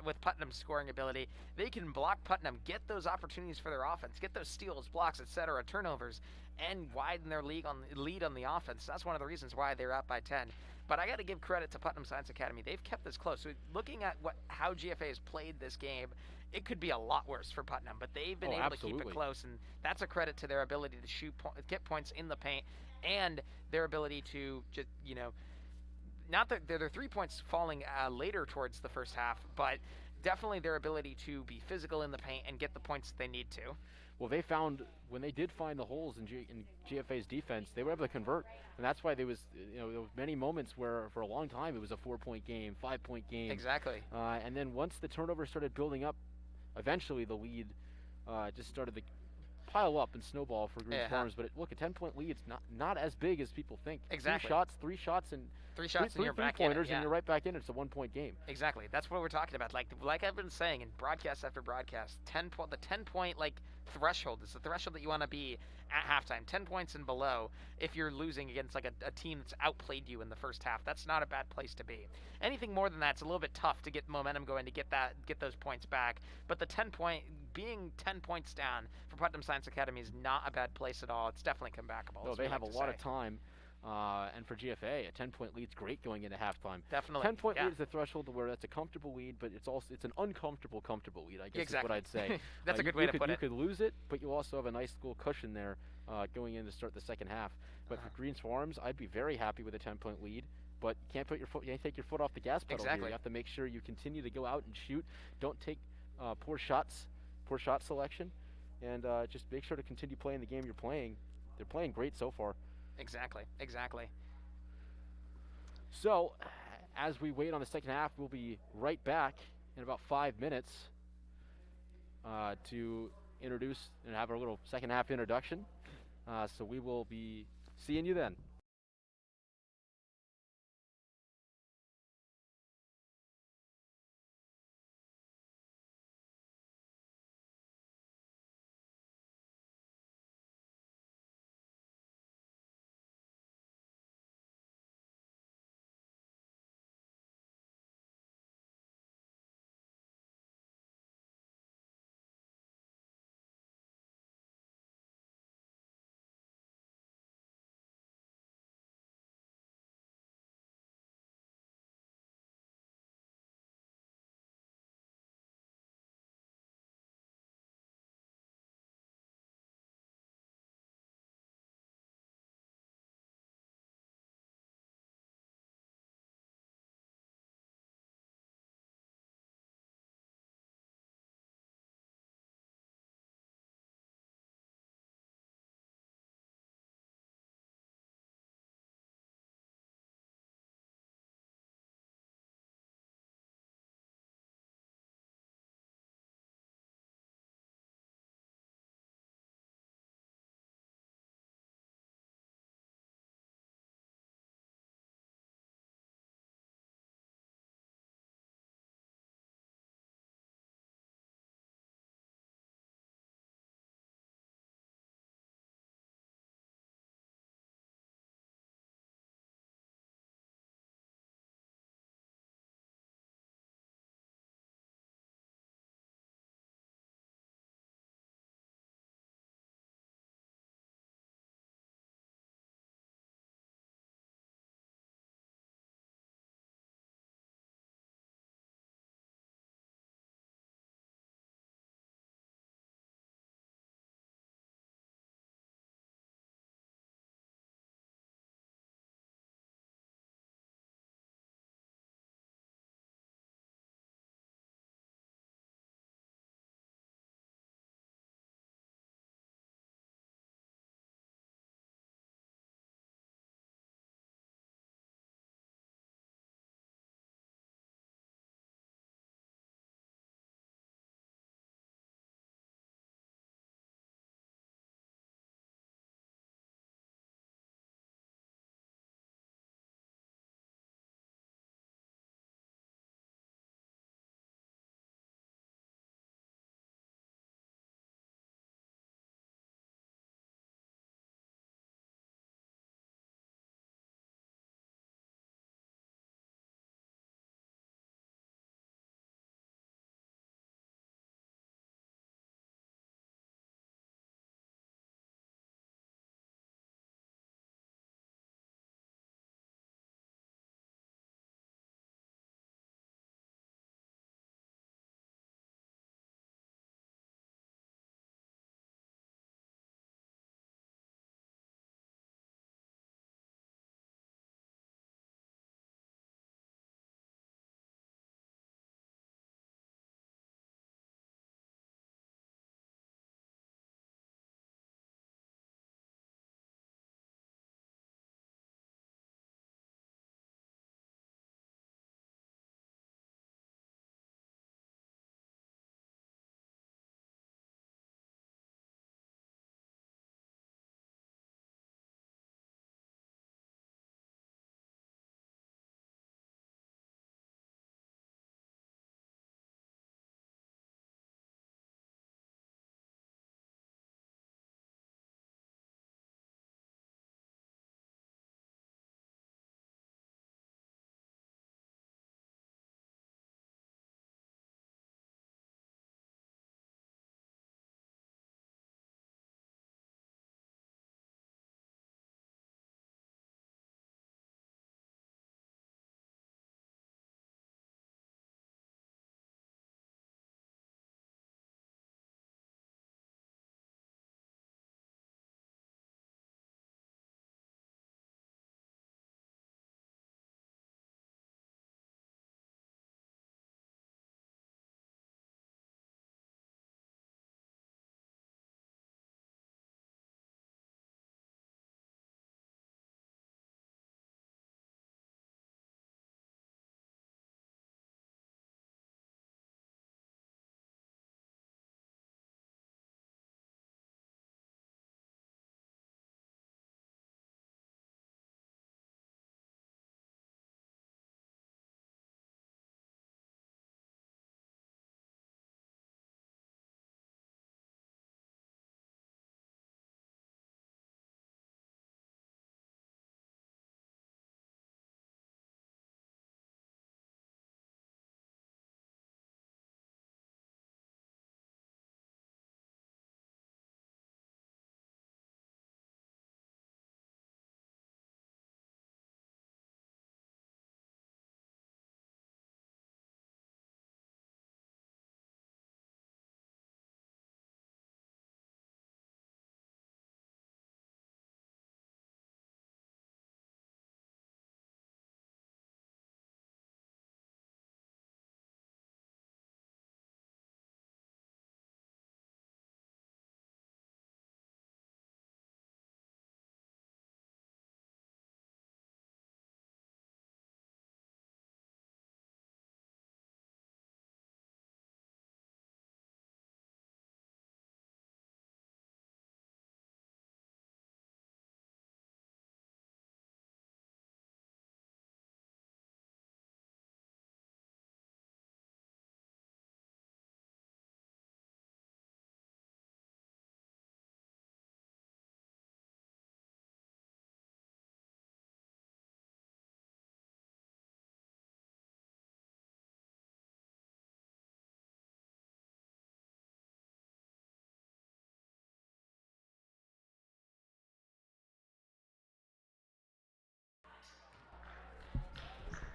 Speaker 2: with Putnam's scoring ability. They can block Putnam, get those opportunities for their offense, get those steals, blocks, etc., turnovers, and widen their lead on the offense. That's one of the reasons why they're up by 10. But I got to give credit to Putnam Science Academy. They've kept this close. So looking at how GFA has played this game, it could be a lot worse for Putnam, but they've been able to keep it close, and that's a credit to their ability to get points in the paint, and their ability to just, not that their 3 points falling later towards the first half, but definitely their ability to be physical in the paint and get the points that they need to.
Speaker 1: Well, they found, when they did find the holes in GFA's defense, they were able to convert, and that's why there was many moments where for a long time it was a 4-point game, 5-point game.
Speaker 2: Exactly.
Speaker 1: And then once the turnover started building up, eventually the lead just started to pile up and snowball for Greens Farms. But look, a 10-point lead is not as big as people think.
Speaker 2: Exactly.
Speaker 1: Three shots, and
Speaker 2: you're back in it,
Speaker 1: and you're right back in it. It's a 1-point game. Exactly.
Speaker 2: That's what we're talking about. Like I've been saying in broadcast after broadcast, the 10-point threshold is the threshold that you want to be at halftime. 10 points and below. If you're losing against a team that's outplayed you in the first half, that's not a bad place to be. Anything more than that's a little bit tough to get momentum going, to get those points back. But being 10 points down for Putnam Science Academy is not a bad place at all. It's definitely comebackable.
Speaker 1: No, they have a lot of time. And for GFA, a 10-point lead's great going into halftime.
Speaker 2: Definitely.
Speaker 1: 10-point lead is the threshold to where that's a comfortable lead, but it's an uncomfortable lead, I guess is what I'd say.
Speaker 2: That's a good way to put it.
Speaker 1: You could lose it, but you also have a nice little cushion there going in to start the second half. But for Greens Farms, I'd be very happy with a 10-point lead, but you can't take your foot off the gas pedal here. You have to make sure you continue to go out and shoot. Don't take poor shot selection, and just make sure to continue playing the game you're playing. They're playing great so far.
Speaker 2: Exactly.
Speaker 1: So, as we wait on the second half, we'll be right back in about 5 minutes to introduce and have our little second half introduction. So we will be seeing you then.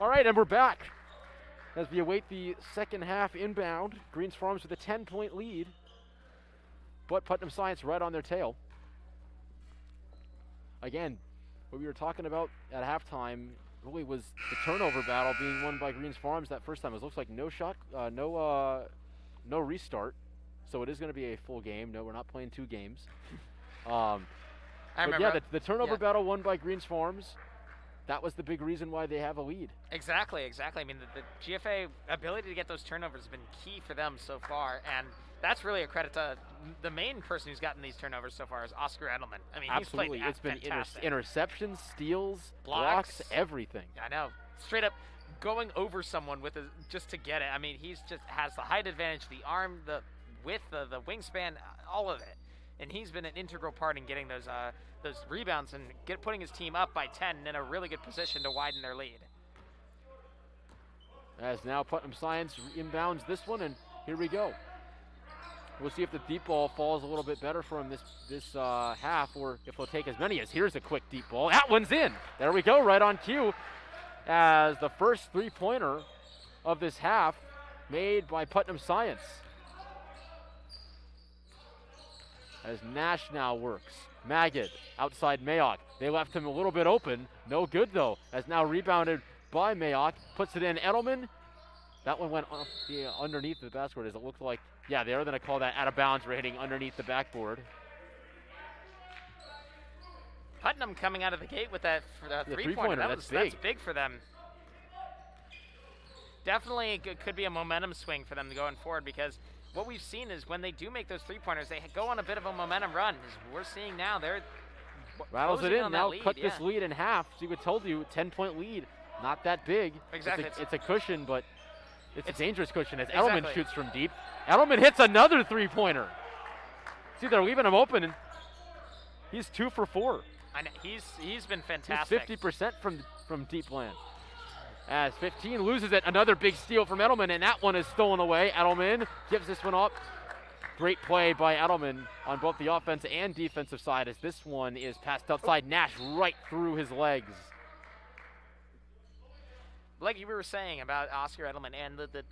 Speaker 1: All right, and we're back as we await the second half inbound. Greens Farms with a 10-point lead, but Putnam Science right on their tail. Again, what we were talking about at halftime really was the turnover battle being won by Greens Farms that first time. It looks like no restart, so it is going to be a full game. No, we're not playing 2 games. But yeah, the turnover battle won by Greens Farms. That was the big reason why they have a lead.
Speaker 2: Exactly. I mean, the GFA ability to get those turnovers has been key for them so far, and that's really a credit to the main person who's gotten these turnovers so far is Oscar Edelman. I mean,
Speaker 1: absolutely.
Speaker 2: He's played
Speaker 1: It's been interceptions, steals, blocks, everything.
Speaker 2: I know. Straight up going over someone with just to get it. I mean, he's just has the height advantage, the arm, the width, the wingspan, all of it. And he's been an integral part in getting those rebounds and putting his team up by 10 and in a really good position to widen their lead.
Speaker 1: As now Putnam Science inbounds this one, and here we go. We'll see if the deep ball falls a little bit better for him this half, or if he'll take as many as. Here's a quick deep ball. That one's in. There we go, right on cue. As the first 3-pointer of this half made by Putnam Science. As Nash now works. Magid outside Mayock. They left him a little bit open. No good though. As now rebounded by Mayock. Puts it in. Edelman. That one went off underneath the basket. As it looked like, yeah, they're going to call that out of bounds for hitting underneath the backboard.
Speaker 2: Putnam coming out of the gate with that three-pointer. That's big for them. Definitely could be a momentum swing for them going forward, because what we've seen is when they do make those three-pointers, they go on a bit of a momentum run. As we're seeing now, they're
Speaker 1: rattles it in. Now cut this lead in half. See what told you, 10-point lead, not that big.
Speaker 2: Exactly.
Speaker 1: It's a cushion, but it's a dangerous cushion as Edelman shoots from deep. Edelman hits another three-pointer. See, they're leaving him open, and he's 2 for 4.
Speaker 2: I know, he's been fantastic.
Speaker 1: He's 50% from deep land. As 15 loses it, another big steal from Edelman, and that one is stolen away. Edelman gives this one up. Great play by Edelman on both the offensive and defensive side, as this one is passed outside. Nash right through his legs.
Speaker 2: Like you were saying about Oscar Edelman and the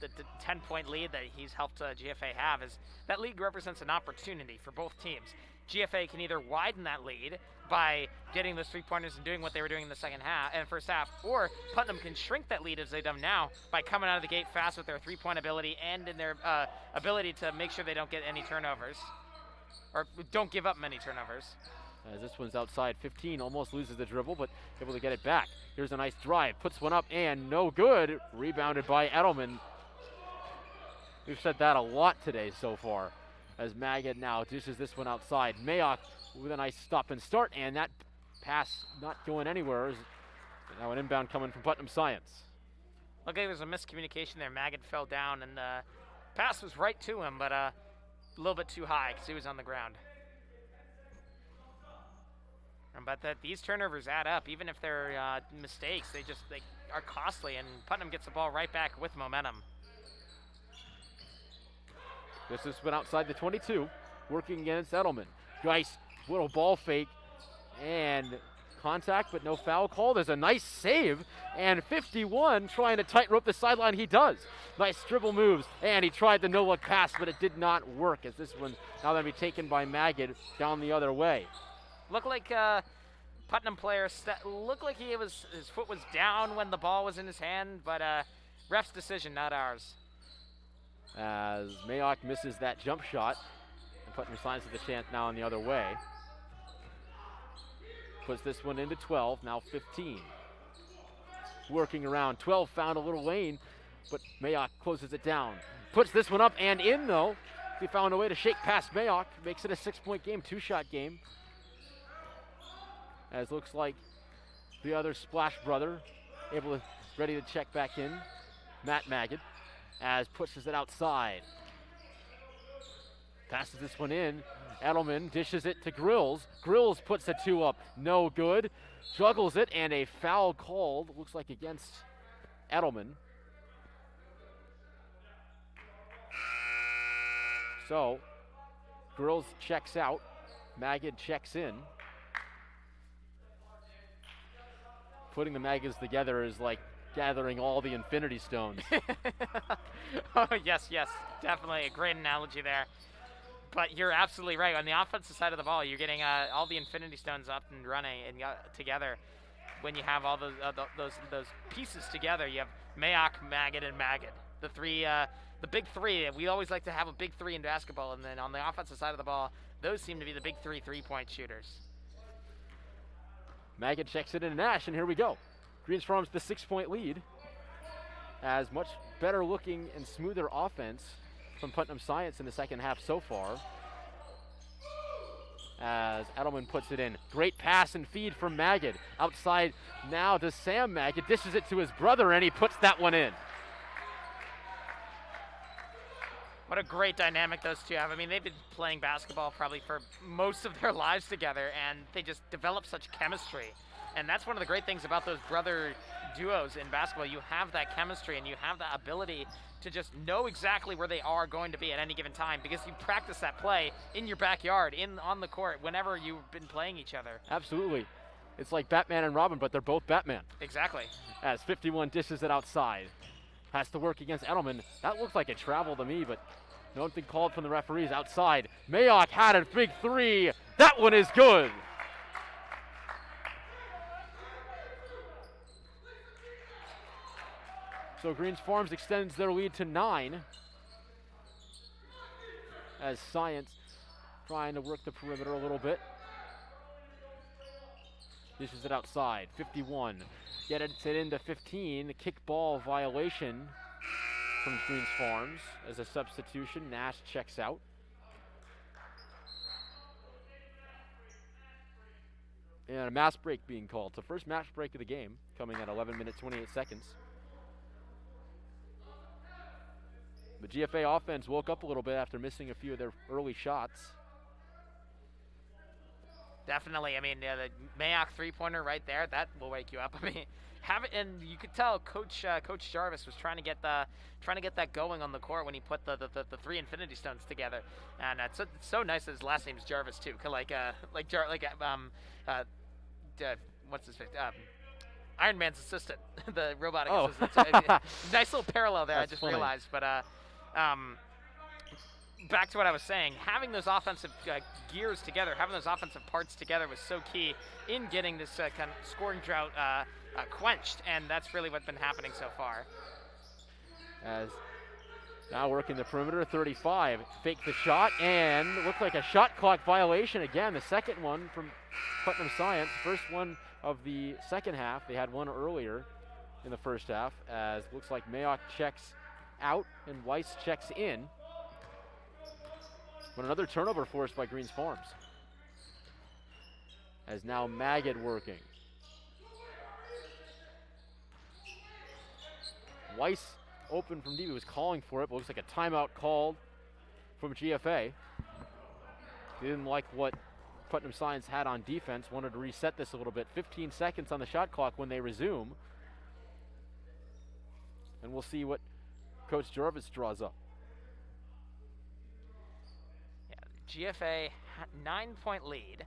Speaker 2: 10-point lead that he's helped GFA have, is that lead represents an opportunity for both teams. GFA can either widen that lead by getting those three-pointers and doing what they were doing in the first half, or Putnam can shrink that lead as they've done now by coming out of the gate fast with their three-point ability and in their ability to make sure they don't get any turnovers, or don't give up many turnovers.
Speaker 1: As this one's outside, 15 almost loses the dribble, but able to get it back. Here's a nice drive, puts one up, and no good. Rebounded by Edelman. We've said that a lot today so far, as Magid now dishes this one outside. Mayock with a nice stop and start, and that pass not going anywhere. Now an inbound coming from Putnam Science.
Speaker 2: Looked like there was a miscommunication there. Magid fell down, and the pass was right to him, but a little bit too high because he was on the ground. But these turnovers add up, even if they're mistakes. They are costly, and Putnam gets the ball right back with momentum.
Speaker 1: This has been outside the 22, working against Edelman. Nice little ball fake and contact, but no foul call. There's a nice save, and 51 trying to tightrope the sideline. He does. Nice dribble moves, and he tried the no-look pass, but it did not work, as this one's now going to be taken by Magid down the other way.
Speaker 2: Looked like Putnam player looked like his foot was down when the ball was in his hand, but ref's decision, not ours.
Speaker 1: As Mayock misses that jump shot, and Putnam Science with a chance now on the other way. Puts this one into 12, now 15. Working around, 12 found a little lane, but Mayock closes it down. Puts this one up and in though. He found a way to shake past Mayock, makes it a 6-point game, 2-shot game. As looks like the other Splash brother ready to check back in, Matt Magid, as pushes it outside. Passes this one in. Edelman dishes it to Grills. Grills puts a 2 up, no good. Juggles it, and a foul called, looks like against Edelman. So, Grills checks out. Magid checks in. Putting the Magids together is like gathering all the infinity stones.
Speaker 2: Oh, yes, definitely a great analogy there. But you're absolutely right. On the offensive side of the ball, you're getting all the infinity stones up and running and together. When you have all those pieces together, you have Mayock, Maggot, and Maggot. The big three. We always like to have a big three in basketball, and then on the offensive side of the ball, those seem to be the big three-point shooters.
Speaker 1: Maggot checks it in Nash, and here we go. Greens Farms the 6-point lead. As much better looking and smoother offense from Putnam Science in the second half so far. As Edelman puts it in. Great pass and feed from Maggot. Outside now to Sam Maggot. Dishes it to his brother, and he puts that one in.
Speaker 2: What a great dynamic those two have. I mean, they've been playing basketball probably for most of their lives together, and they just develop such chemistry. And that's one of the great things about those brother duos in basketball. You have that chemistry, and you have that ability to just know exactly where they are going to be at any given time, because you practice that play in your backyard, on the court, whenever you've been playing each other.
Speaker 1: Absolutely. It's like Batman and Robin, but they're both Batman.
Speaker 2: Exactly.
Speaker 1: As 51 dishes it outside. Has to work against Edelman. That looks like a travel to me, but nothing called from the referees. Outside. Mayock had a big three. That one is good. So Greens Farms extends their lead to 9. As Science trying to work the perimeter a little bit. Dishes it outside. 51. Gets it into 15. Kick ball violation from Greens Farms as a substitution. Nash checks out. And a mass break being called. So first match break of the game coming at 11 minutes 28 seconds. The GFA offense woke up a little bit after missing a few of their early shots.
Speaker 2: Definitely. I mean, the Mayock three-pointer right there, that will wake you up. I mean, and you could tell Coach Jarvis was trying to get that going on the court when he put the three infinity stones together. And it's so nice that his last name's Jarvis too. What's his face? Iron Man's assistant, the robotic assistant. Nice little parallel there.
Speaker 1: That's
Speaker 2: I just
Speaker 1: funny.
Speaker 2: realized, but back to what I was saying, having those offensive gears together, having those offensive parts together was so key in getting this kind of scoring drought quenched, and that's really what's been happening so far.
Speaker 1: As now working the perimeter, 35, fake the shot, and looked like a shot clock violation again, the second one from Putnam Science, first one of the second half. They had one earlier in the first half, as looks like Mayock checks out and Weiss checks in. But another turnover forced by Greens Farms. As now Maggot working. Weiss open from deep. He was calling for it, but looks like a timeout called from GFA. He didn't like what Putnam Science had on defense, wanted to reset this a little bit. 15 seconds on the shot clock when they resume. And we'll see what Coach Jarvis draws up.
Speaker 2: GFA 9-point lead.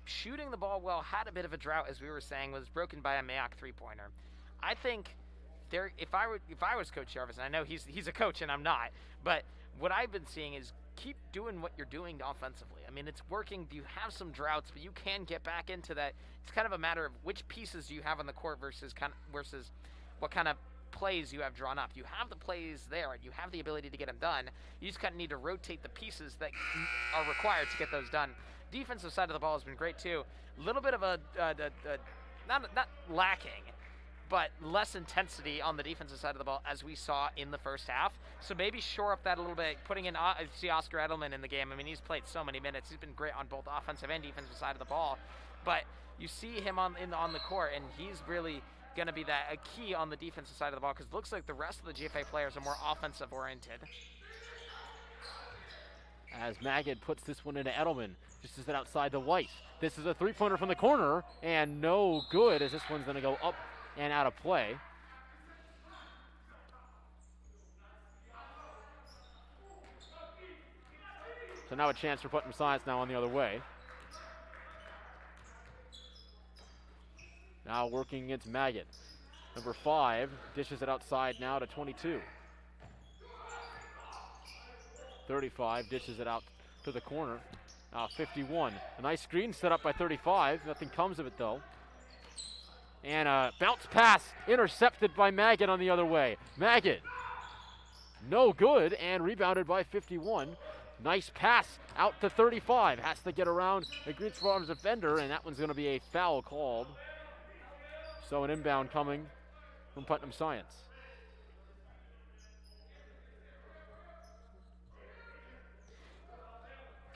Speaker 2: Shooting the ball well, had a bit of a drought, as we were saying, was broken by a Mayock three-pointer. I think if I was Coach Jarvis, and I know he's a coach and I'm not, but what I've been seeing is keep doing what you're doing offensively. I mean, it's working. You have some droughts, but you can get back into that. It's kind of a matter of which pieces do you have on the court versus what kind of plays you have drawn up. You have the plays there, and you have the ability to get them done. You just kind of need to rotate the pieces that are required to get those done. Defensive side of the ball has been great too. A little bit of a not lacking, but less intensity on the defensive side of the ball as we saw in the first half. So maybe shore up that a little bit. Putting in see Oscar Edelman in the game. I mean, he's played so many minutes. He's been great on both offensive and defensive side of the ball. But you see him on the court, and he's really going to be a key on the defensive side of the ball, because it looks like the rest of the GFA players are more offensive oriented.
Speaker 1: As Maggot puts this one into Edelman, just as it outside the Weiss. This is a three-pointer from the corner, and no good, as this one's going to go up and out of play. So now a chance for Putnam Science now on the other way. Now working against Maggot. Number 5 dishes it outside now to 22. 35 dishes it out to the corner. Now 51. A nice screen set up by 35. Nothing comes of it though. And a bounce pass intercepted by Maggot on the other way. Maggot, no good, and rebounded by 51. Nice pass out to 35. Has to get around the Greens Farms defender, and that one's going to be a foul called. So an inbound coming from Putnam Science.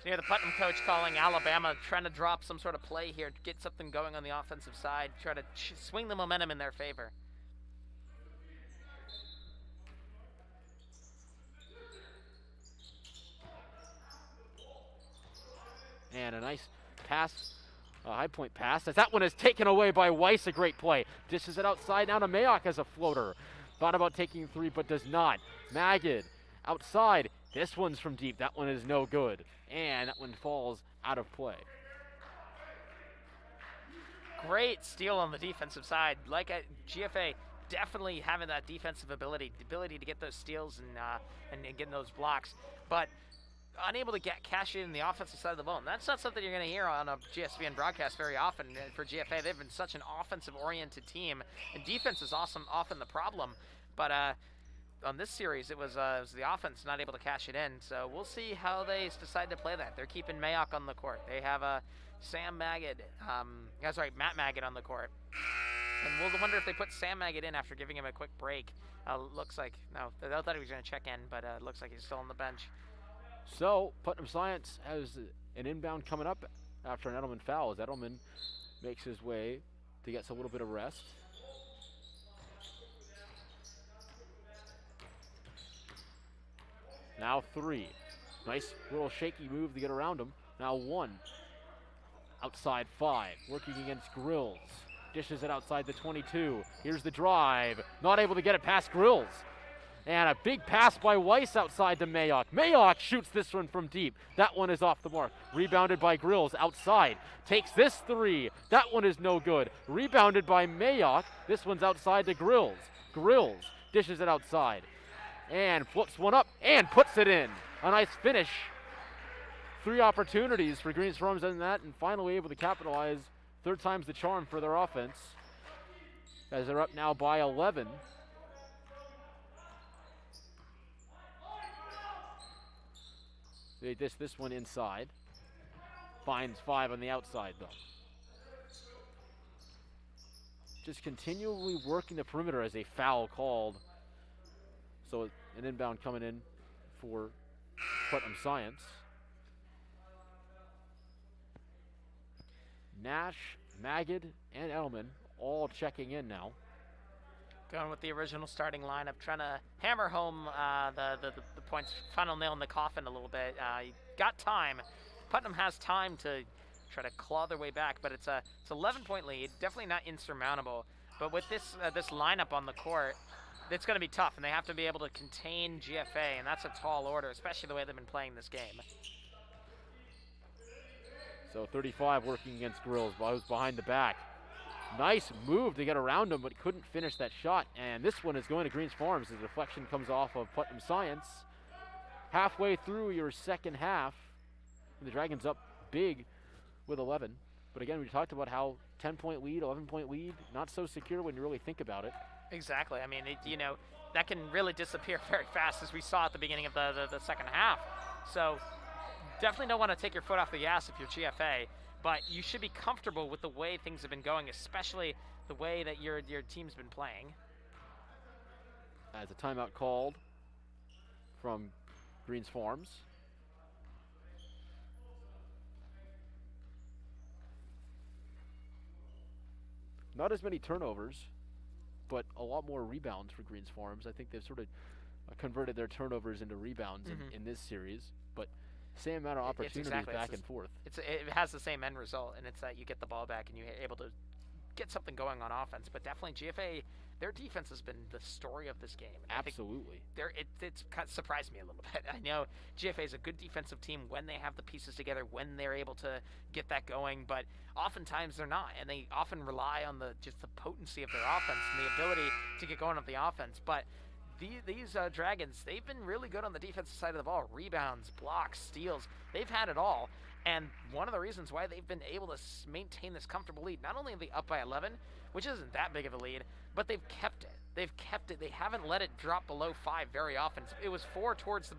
Speaker 2: You hear the Putnam coach calling Alabama, trying to drop some sort of play here, to get something going on the offensive side, try to swing the momentum in their favor.
Speaker 1: And a nice pass, a high point pass, as that one is taken away by Weiss, a great play. Dishes it outside now to Mayock as a floater. Thought about taking 3, but does not. Magid outside. This one's from deep. That one is no good. And that one falls out of play.
Speaker 2: Great steal on the defensive side. Like GFA, definitely having that defensive ability, the ability to get those steals and getting those blocks, but unable to cash in the offensive side of the ball. And that's not something you're going to hear on a GSBN broadcast very often for GFA. They've been such an offensive-oriented team, and defense is often the problem. But on this series, it was the offense not able to cash it in. So we'll see how they decide to play that. They're keeping Mayock on the court. They have Matt Maggot on the court. And we'll wonder if they put Sam Maggot in after giving him a quick break. Looks like, no, they thought he was going to check in, but looks like he's still on the bench.
Speaker 1: So Putnam Science has an inbound coming up after an Edelman foul, as Edelman makes his way to get a little bit of rest. Now 3. Nice little shaky move to get around him. Now 1. Outside 5. Working against Grills. Dishes it outside the 22. Here's the drive. Not able to get it past Grills. And a big pass by Weiss outside to Mayock. Mayock shoots this one from deep. That one is off the mark. Rebounded by Grills outside. Takes this 3. That one is no good. Rebounded by Mayock. This one's outside to Grills. Grills dishes it outside. And flips one up and puts it in. A nice finish. 3 opportunities for Greens Farms in that, and finally able to capitalize. 3rd time's the charm for their offense, as they're up now by 11. They dish this one inside. Finds 5 on the outside, though. Just continually working the perimeter as a foul called. So an inbound coming in for Putnam Science. Nash, Magid, and Edelman all checking in now.
Speaker 2: Going with the original starting lineup, trying to hammer home the points, final nail in the coffin a little bit. Got time. Putnam has time to try to claw their way back, but it's 11-point lead, definitely not insurmountable. But with this lineup on the court, it's going to be tough, and they have to be able to contain GFA, and that's a tall order, especially the way they've been playing this game.
Speaker 1: So 35 working against Grills, who's behind the back. Nice move to get around him, but couldn't finish that shot. And this one is going to Greens Farms. The deflection comes off of Putnam Science. Halfway through your second half, and the Dragons up big with 11. But again, we talked about how 10-point lead, 11-point lead, not so secure when you really think about it.
Speaker 2: Exactly. I mean, that can really disappear very fast, as we saw at the beginning of the second half. So definitely don't want to take your foot off the gas if you're GFA, but you should be comfortable with the way things have been going, especially the way that your team's been playing.
Speaker 1: As a timeout called from Greens Farms. Not as many turnovers, but a lot more rebounds for Greens Farms. I think they've sort of converted their turnovers into rebounds in this series, but same amount of opportunities back and forth.
Speaker 2: It has the same end result, and it's that you get the ball back and you're able to get something going on offense. But definitely GFA, their defense has been the story of this game.
Speaker 1: Absolutely.
Speaker 2: It's kind of surprised me a little bit. I know GFA is a good defensive team when they have the pieces together, when they're able to get that going, but oftentimes they're not, and they often rely on just the potency of their offense and the ability to get going on the offense. But these Dragons, they've been really good on the defensive side of the ball. Rebounds, blocks, steals, they've had it all. And one of the reasons why they've been able to maintain this comfortable lead, not only are they up by 11, which isn't that big of a lead, but they've kept it. They've kept it. They haven't let it drop below 5 very often. It was 4 towards the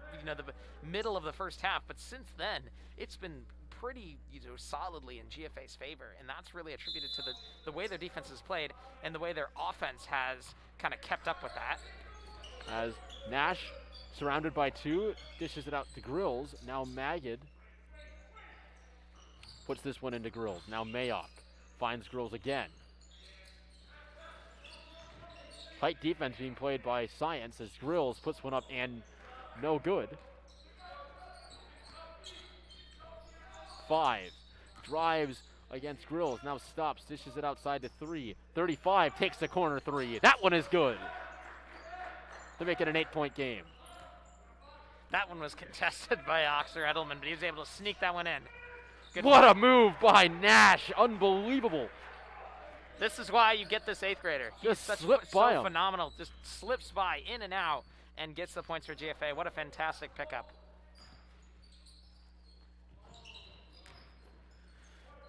Speaker 2: middle of the first half, but since then, it's been pretty solidly in GFA's favor, and that's really attributed to the way their defense has played and the way their offense has kind of kept up with that.
Speaker 1: As Nash, surrounded by 2, dishes it out to Grills. Now Magid puts this one into Grills. Now Mayock finds Grills again. Tight defense being played by Science as Grills puts one up and no good. 5 drives against Grills, now stops, dishes it outside to 3. 35 takes the corner 3. That one is good to make it an 8-point game.
Speaker 2: That one was contested by Oxer Edelman, but he was able to sneak that one in. Good
Speaker 1: what a move by Nash, unbelievable.
Speaker 2: This is why you get this 8th grader. He's
Speaker 1: Just slipped by him.
Speaker 2: Phenomenal, just slips by in and out and gets the points for GFA. What a fantastic pickup.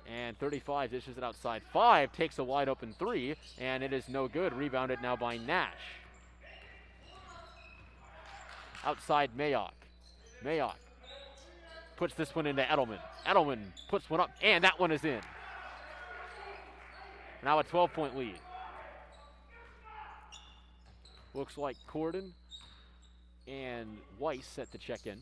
Speaker 1: And 35 dishes it outside. 5 takes a wide open 3, and it is no good. Rebounded now by Nash. Outside Mayock. Mayock puts this one into Edelman. Edelman puts one up, and that one is in. Now a 12-point lead. Looks like Corden and Weiss set to check in.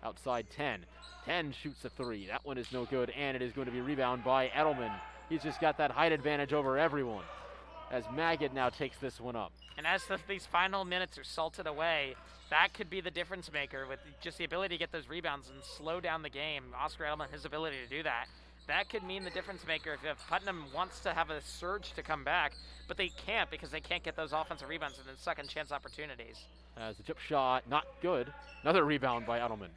Speaker 1: Outside 10. 10 shoots a 3. That one is no good, and it is going to be rebounded by Edelman. He's just got that height advantage over everyone as Magid now takes this one up.
Speaker 2: And as these final minutes are salted away, that could be the difference maker with just the ability to get those rebounds and slow down the game. Oscar Edelman, his ability to do that. That could mean the difference maker if Putnam wants to have a surge to come back, but they can't because they can't get those offensive rebounds and then second chance opportunities.
Speaker 1: As the chip shot, not good. Another rebound by Edelman.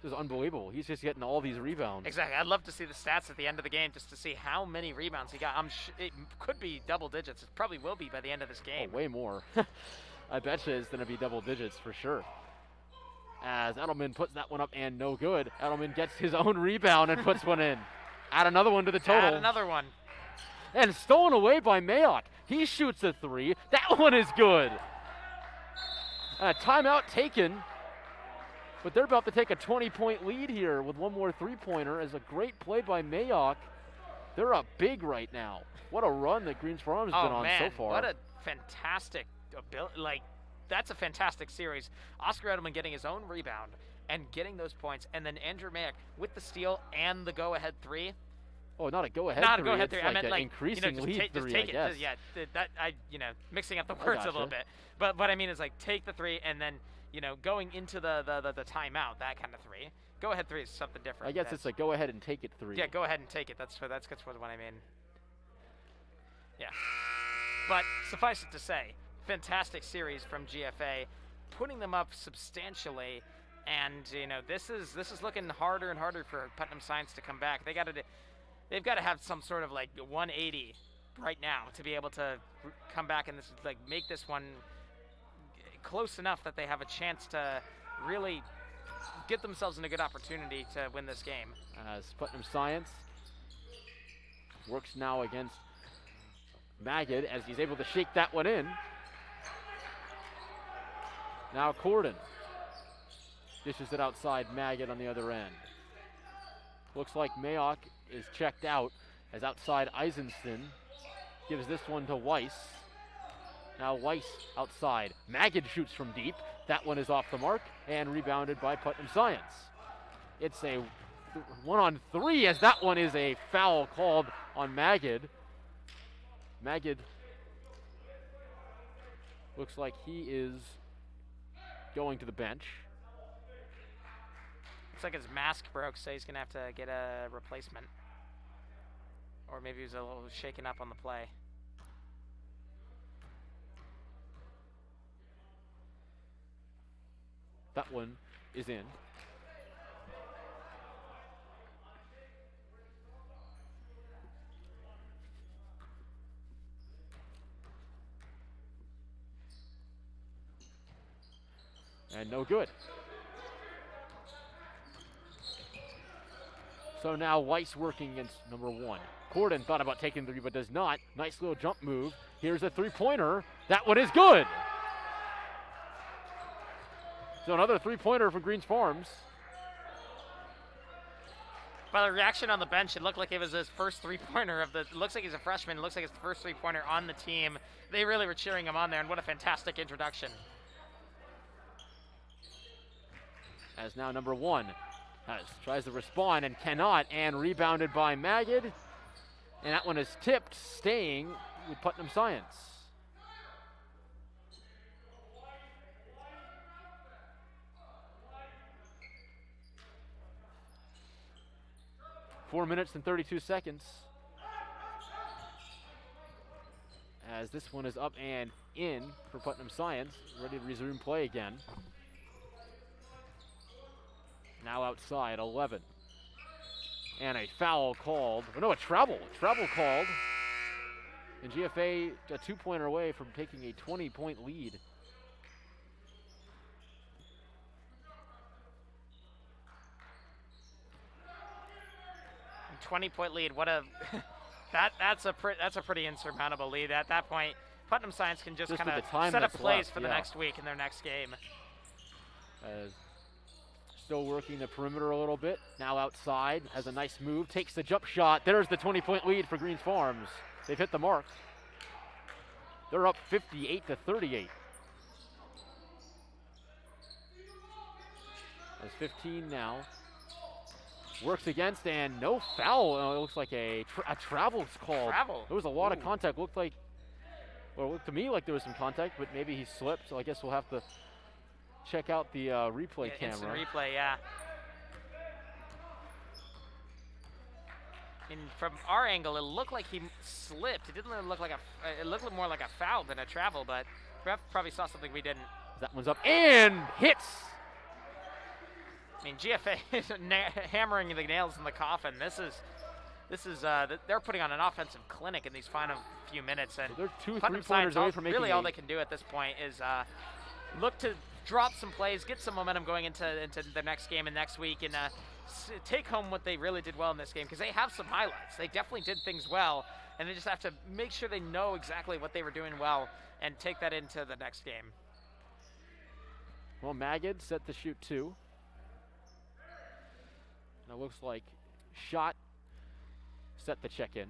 Speaker 1: This is unbelievable. He's just getting all these rebounds.
Speaker 2: Exactly. I'd love to see the stats at the end of the game just to see how many rebounds he got. It could be double digits. It probably will be by the end of this game.
Speaker 1: Oh, way more. I bet you it's going to be double digits for sure. As Edelman puts that one up and no good. Edelman gets his own rebound and puts one in. Add another one to the total.
Speaker 2: Add another one.
Speaker 1: And stolen away by Mayock. He shoots a 3. That one is good. Timeout taken. But they're about to take a 20-point lead here with one more three-pointer as a great play by Mayock. They're up big right now. What a run that Greens Farms has been on so far.
Speaker 2: What a fantastic ability. That's a fantastic series. Oscar Edelman getting his own rebound and getting those points, and then Andrew Mayock with the steal and the go-ahead 3.
Speaker 1: Oh, not a go-ahead 3.
Speaker 2: Not a go-ahead 3.
Speaker 1: Like
Speaker 2: I meant
Speaker 1: an increasing lead 3, I guess.
Speaker 2: Mixing up the words a little bit. But what I mean is take the 3 and then, going into the timeout, that kind of 3. Go-ahead 3 is something different.
Speaker 1: I guess it's a go-ahead and take it 3.
Speaker 2: Yeah, go ahead and take it. That's what I mean. Yeah. But suffice it to say, fantastic series from GFA, putting them up substantially, and this is looking harder and harder for Putnam Science to come back. They've got to have some sort of 180 right now to be able to come back and make this one close enough that they have a chance to really get themselves in a good opportunity to win this game.
Speaker 1: As Putnam Science works now against Magid as he's able to shake that one in. Now Corden dishes it outside Magid on the other end. Looks like Mayock is checked out as outside Eisenston gives this one to Weiss. Now Weiss outside. Magid shoots from deep. That one is off the mark and rebounded by Putnam Science. It's a 1-on-3 as that one is a foul called on Magid. Magid looks like he is going to the bench.
Speaker 2: Looks like his mask broke, so he's going to have to get a replacement. Or maybe he was a little shaken up on the play.
Speaker 1: That one is in. And no good. So now Weiss working against number 1. Corden thought about taking 3, but does not. Nice little jump move. Here's a 3-pointer. That one is good. So another 3-pointer for Greens Farms.
Speaker 2: By the reaction on the bench, it looked like it was his first 3-pointer of the. It looks like he's a freshman. It looks like it's the first 3-pointer on the team. They really were cheering him on there, and what a fantastic introduction.
Speaker 1: As now number 1 tries to respond and cannot, and rebounded by Magid. And that one is tipped, staying with Putnam Science. Four minutes and 32 seconds. As this one is up and in for Putnam Science, ready to resume play again. Now outside, 11. And a foul called, oh no, a travel called. And GFA a 2-pointer away from taking a 20-point lead.
Speaker 2: 20-point lead. What a that's a pretty insurmountable lead. At that point, Putnam Science can just kind of set up plays for the next week in their next game.
Speaker 1: Still working the perimeter a little bit. Now outside, has a nice move, takes the jump shot. There's the 20-point lead for Greens Farms. They've hit the mark. They're up 58-38. There's 15 now. Works against, and no foul. It looks like a travel's called.
Speaker 2: Travel.
Speaker 1: There was a lot of contact. Looked like, well, it looked to me like there was some contact, but maybe he slipped. So I guess we'll have to check out the replay camera.
Speaker 2: Instant replay, yeah. And from our angle, it looked like he slipped. It didn't really look like it looked more like a foul than a travel, but ref probably saw something we didn't.
Speaker 1: That one's up and hits.
Speaker 2: I mean, GFA is hammering the nails in the coffin. This is they're putting on an offensive clinic in these final few minutes, and
Speaker 1: so they're
Speaker 2: Putnam
Speaker 1: 3-pointers away from making
Speaker 2: really all they can do at this point is look to drop some plays, get some momentum going into the next game and next week, and take home what they really did well in this game, because they have some highlights. They definitely did things well, and they just have to make sure they know exactly what they were doing well and take that into the next game.
Speaker 1: Well, Magid set to shoot 2. And it looks like shot set to check in.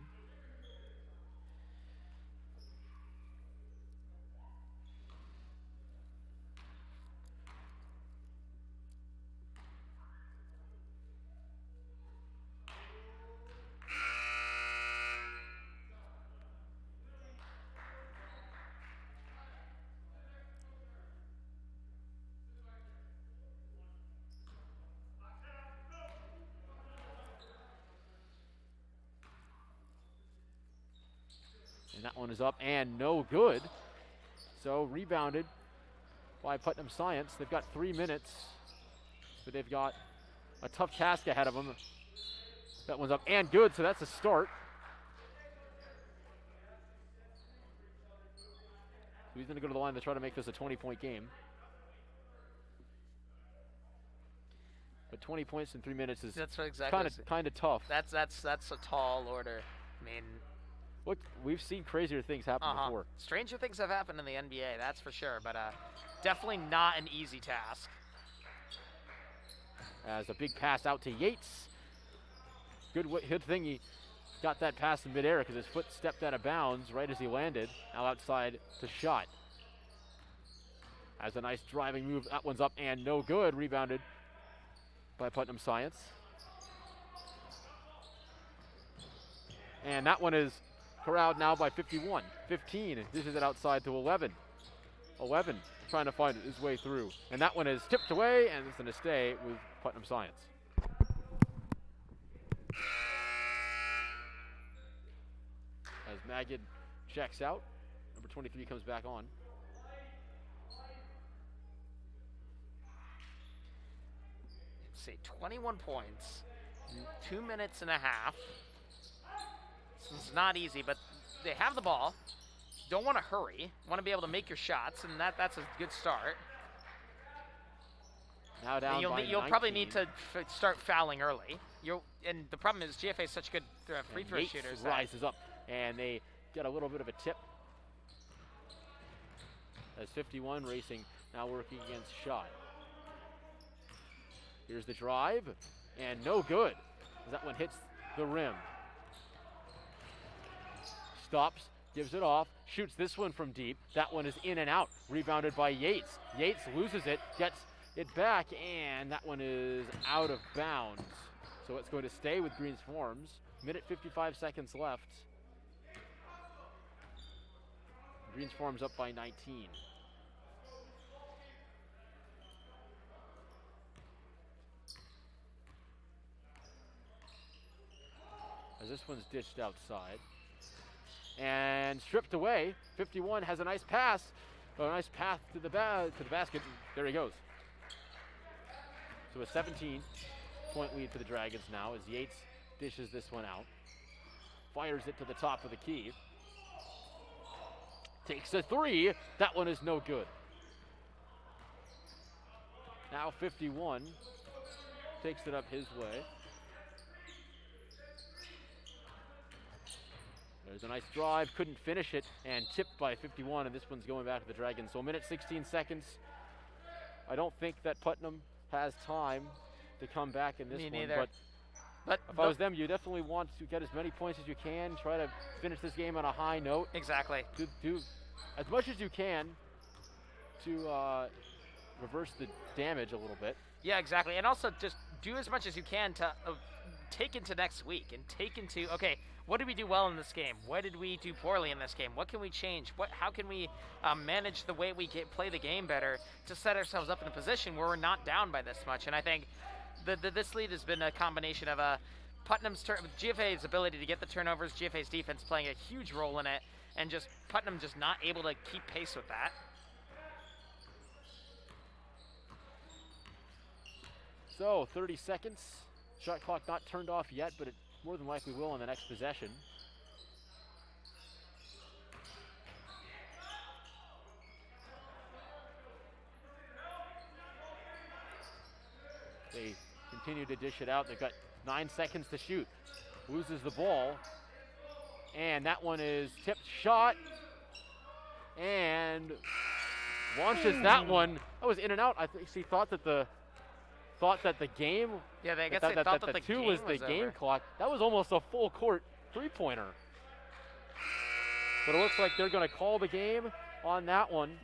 Speaker 1: And that one is up and no good. So rebounded by Putnam Science. They've got 3 minutes, but they've got a tough task ahead of them. That one's up and good, so that's a start. So he's going to go to the line to try to make this a 20-point game. But 20 points in 3 minutes is kind of tough.
Speaker 2: That's a tall order. I mean,
Speaker 1: look, we've seen crazier things happen before.
Speaker 2: Stranger things have happened in the NBA, that's for sure, but definitely not an easy task.
Speaker 1: As a big pass out to Yates. Good thing he got that pass in midair, because his foot stepped out of bounds right as he landed. Now outside to shot. As a nice driving move. That one's up and no good. Rebounded by Putnam Science. And that one is corralled now by 51. 15, this is it outside to 11. 11 trying to find his way through. And that one is tipped away, and it's going to stay with Putnam Science. as Magid checks out. Number 23 comes back on.
Speaker 2: Let's see, 21 points, 2 minutes and a half. This is not easy, but they have the ball. Don't want to hurry. Want to be able to make your shots, and that's a good start.
Speaker 1: Now down by 19.
Speaker 2: You'll probably need to start fouling early. And the problem is GFA is such good free throw shooters.
Speaker 1: Rises up, and they get a little bit of a tip. As 51 racing, now working against Shot. Here's the drive, and no good, as that one hits the rim. Stops, gives it off, shoots this one from deep. That one is in and out, rebounded by Yates. Yates loses it, gets it back, and that one is out of bounds. So it's going to stay with Greens Forms. Minute 55 seconds left. Greens Forms up by 19. As this one's dished outside. And stripped away. 51 has a nice pass. A nice path to the basket. There he goes. So a 17-point lead for the Dragons now as Yates dishes this one out. Fires it to the top of the key. Takes a three. That one is no good. Now 51 takes it up his way. There's a nice drive, couldn't finish it, and tipped by 51, and this one's going back to the Dragons. So a minute, 16 seconds. I don't think that Putnam has time to come back in this one.
Speaker 2: Neither.
Speaker 1: But if I was them, you definitely want to get as many points as you can, try to finish this game on a high note.
Speaker 2: Exactly.
Speaker 1: Do as much as you can to reverse the damage a little bit.
Speaker 2: Yeah, exactly. And also just do as much as you can to take into next week and take into, okay, what did we do well in this game? What did we do poorly in this game? What can we change? How can we manage the way we play the game better to set ourselves up in a position where we're not down by this much? And I think this lead has been a combination of Putnam's GFA's ability to get the turnovers, GFA's defense playing a huge role in it, and just Putnam just not able to keep pace with that.
Speaker 1: So 30 seconds. Shot clock not turned off yet, but it more than likely will in the next possession. They continue to dish it out. They've got 9 seconds to shoot. Loses the ball. And that one is tipped shot. And launches that one. That was in and out. I think he thought that the game.
Speaker 2: Yeah, I guess they thought that the
Speaker 1: two
Speaker 2: game
Speaker 1: was the game clock. That was almost a full court three-pointer. But it looks like they're going to call the game on that one.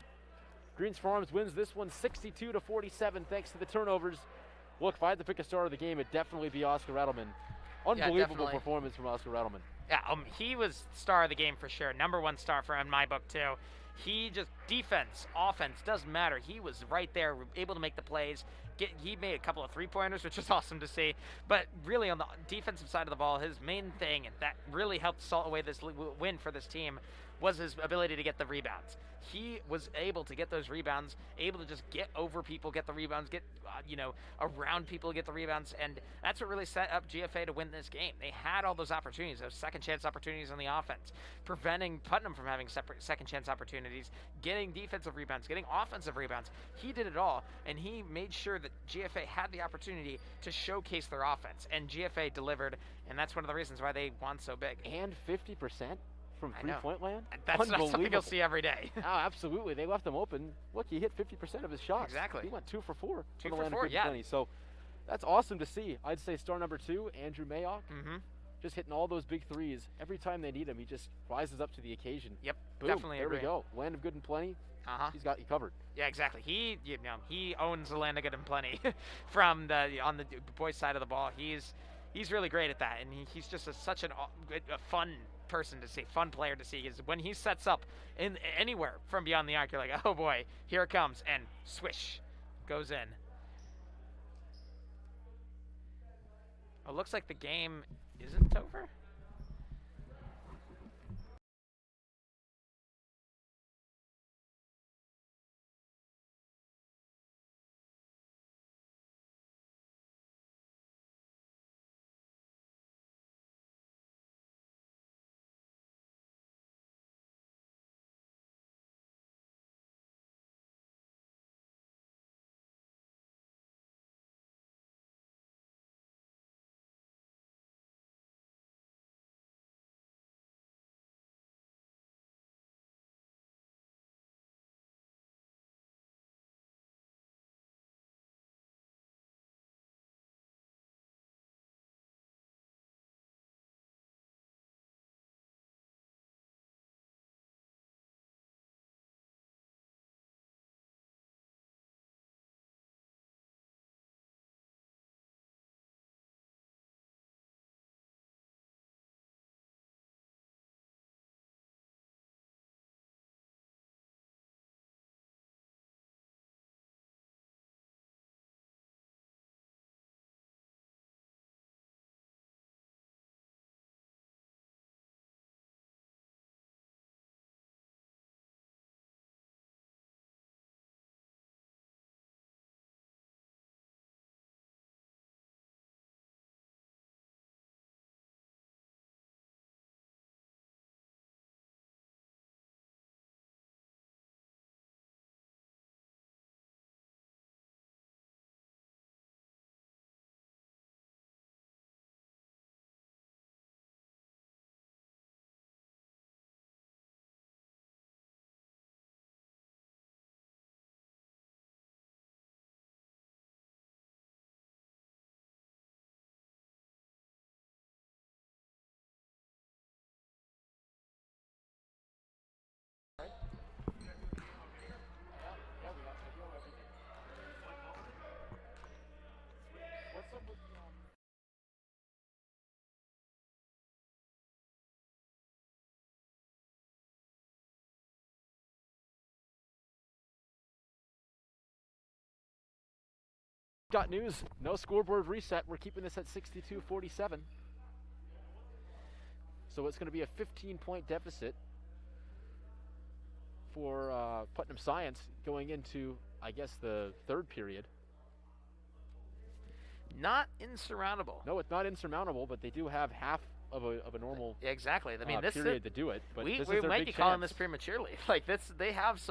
Speaker 1: Greens Farms wins this one 62-47 thanks to the turnovers. Look, if I had to pick a star of the game, it'd definitely be Oscar Rattleman. Unbelievable performance from Oscar Rattleman.
Speaker 2: Yeah, he was star of the game for sure. #1 star for in my book too. He just defense, offense doesn't matter. He was right there, able to make the plays. He made a couple of three-pointers, which was awesome to see. But really, on the defensive side of the ball, his main thing that really helped salt away this win for this team was his ability to get the rebounds. He was able to get those rebounds, able to just get over people, get the rebounds, get around people, get the rebounds, and that's what really set up GFA to win this game. They had all those opportunities, those second chance opportunities on the offense, preventing Putnam from having separate second chance opportunities, getting defensive rebounds, getting offensive rebounds. He did it all, and he made sure that GFA had the opportunity to showcase their offense, and GFA delivered, and that's one of the reasons why they won so big.
Speaker 1: And 50% from three-point land?
Speaker 2: That's not something you'll see every day.
Speaker 1: Oh, absolutely. They left him open. Look, he hit 50% of his shots.
Speaker 2: Exactly.
Speaker 1: He went 2 for 4.
Speaker 2: 2 for 4, yeah.
Speaker 1: Plenty. So that's awesome to see. I'd say star number 2, Andrew Mayock. Just hitting all those big threes. Every time they need him, he just rises up to the occasion.
Speaker 2: Yep,
Speaker 1: boom,
Speaker 2: definitely
Speaker 1: there
Speaker 2: agree.
Speaker 1: we go. Land of good and plenty. He's got you covered.
Speaker 2: Yeah, exactly. He owns the land of good and plenty from on the boys' side of the ball. He's really great at that, and he's just such a fun person to see, fun player to see. Is when he sets up in anywhere from beyond the arc, you're like, oh boy, here it comes, and swish, goes in. It looks like the game isn't over.
Speaker 1: got news. No scoreboard reset. We're keeping this at 62-47. So it's going to be a 15-point deficit for Putnam Science going into, I guess, the third period.
Speaker 2: Not insurmountable.
Speaker 1: No, it's not insurmountable, but they do have half of a normal
Speaker 2: exactly. I mean, this
Speaker 1: period to do it. But
Speaker 2: we
Speaker 1: this is their
Speaker 2: might
Speaker 1: big
Speaker 2: be calling
Speaker 1: chance.
Speaker 2: this prematurely. Like this, they have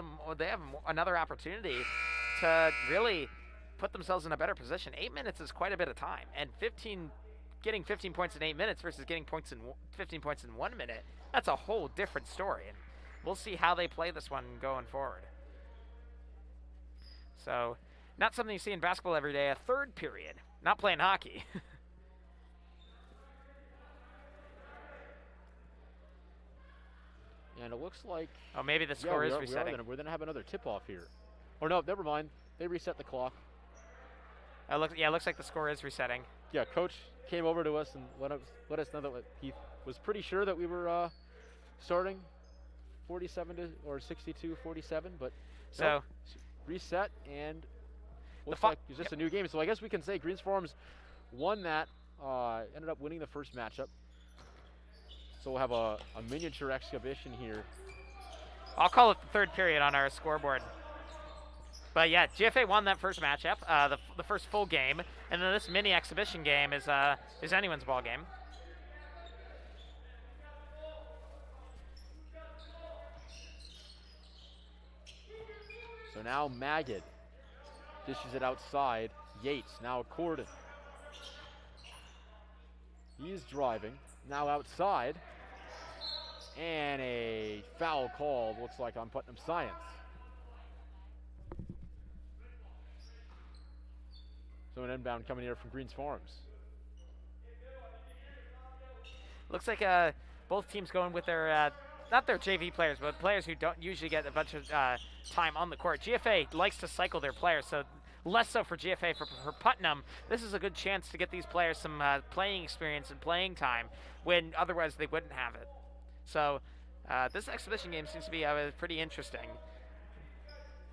Speaker 2: another opportunity to really put themselves in a better position. 8 minutes is quite a bit of time, and getting 15 points in 8 minutes versus getting 15 points in 1 minute, that's a whole different story. And we'll see how they play this one going forward. So, not something you see in basketball every day. A third period, not playing hockey.
Speaker 1: And it looks like...
Speaker 2: Oh, maybe the score is resetting.
Speaker 1: We're going to have another tip-off here. Or no, never mind. They reset the clock.
Speaker 2: It looks like the score is resetting.
Speaker 1: Yeah, Coach came over to us and let us know that he was pretty sure that we were starting 62-47, but
Speaker 2: so
Speaker 1: nope, reset, and looks like it's just a new game. So I guess we can say Greens Farms won that, ended up winning the first matchup. So we'll have a miniature exhibition here.
Speaker 2: I'll call it the third period on our scoreboard. But yeah, GFA won that first matchup, the first full game, and then this mini exhibition game is anyone's ball game.
Speaker 1: So now Magid dishes it outside. Yates, now Corden. He's driving, now outside. And a foul call, looks like, on Putnam Science. So an inbound coming here from Greens Farms.
Speaker 2: Looks like both teams going with their, not their JV players, but players who don't usually get a bunch of time on the court. GFA likes to cycle their players, so less so for GFA. For Putnam, this is a good chance to get these players some playing experience and playing time when otherwise they wouldn't have it. So this exhibition game seems to be pretty interesting.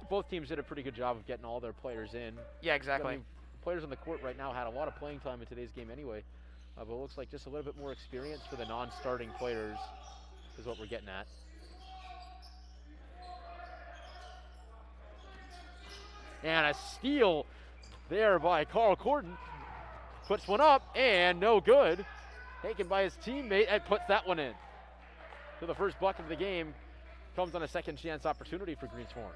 Speaker 1: Both teams did a pretty good job of getting all their players in.
Speaker 2: Yeah, exactly.
Speaker 1: I mean, players on the court right now had a lot of playing time in today's game anyway. But it looks like just a little bit more experience for the non-starting players is what we're getting at. And a steal there by Carl Corden. Puts one up and no good. Taken by his teammate and puts that one in. So the first bucket of the game comes on a second chance opportunity for Greens Farms.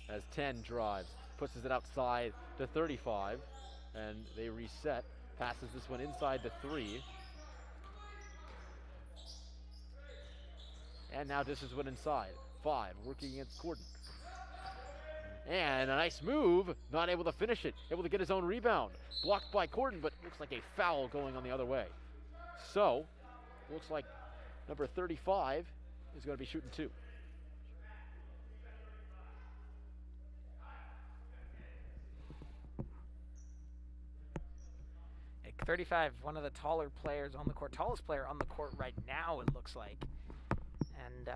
Speaker 1: As 10 drives, pushes it outside to 35, and they reset. Passes this one inside to 3. And now dishes one inside. 5, working against Corden. And a nice move, not able to finish it. Able to get his own rebound. Blocked by Corden, but looks like a foul going on the other way. So, looks like number 35 is going to be shooting 2.
Speaker 2: 35, one of the taller players on the court, tallest player on the court right now, it looks like. And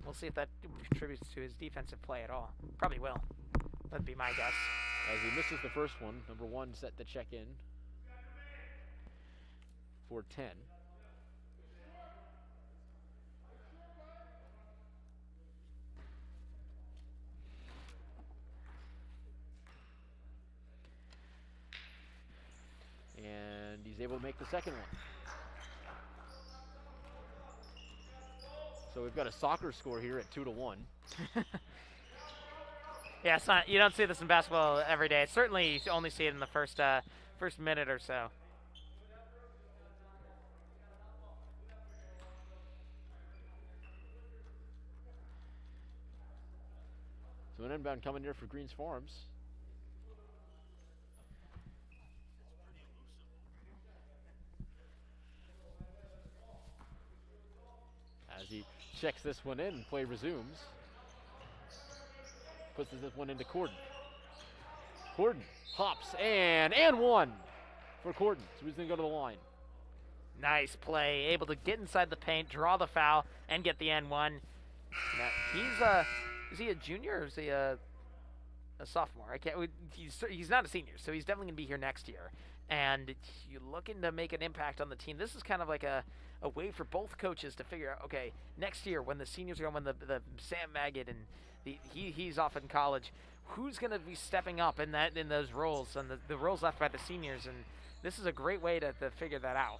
Speaker 2: we'll see if that contributes to his defensive play at all. Probably will. That'd be my guess.
Speaker 1: As he misses the first one, number 1 set to check in for 10. And he's able to make the second one. So we've got a soccer score here at 2-1.
Speaker 2: Yeah, it's not. You don't see this in basketball every day. Certainly, you only see it in the first minute or so.
Speaker 1: So an inbound coming here for Greens Farms. As he checks this one in, play resumes. Puts this one into Corden. Corden hops and one for Corden. So he's going to go to the line.
Speaker 2: Nice play. Able to get inside the paint, draw the foul, and get the N1. Now, is he a junior or is he a sophomore? I can't. He's not a senior, so he's definitely gonna be here next year. And you're looking to make an impact on the team. This is kind of like a way for both coaches to figure out, okay, next year when the seniors are going, when the Sam Magid and he's off in college, who's going to be stepping up in those roles and the roles left by the seniors, and this is a great way to figure that out.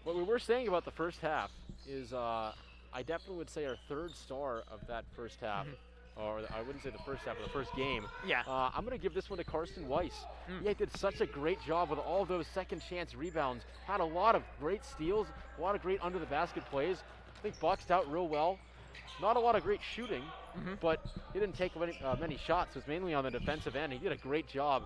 Speaker 1: What we were saying about the first half is I definitely would say our third star of that first half, or I wouldn't say the first half, but the first game.
Speaker 2: Yeah.
Speaker 1: I'm going to give this one to Carson Weiss. He did such a great job with all those second chance rebounds, had a lot of great steals, a lot of great under the basket plays. I think boxed out real well. Not a lot of great shooting, but he didn't take many shots. It was mainly on the defensive end. He did a great job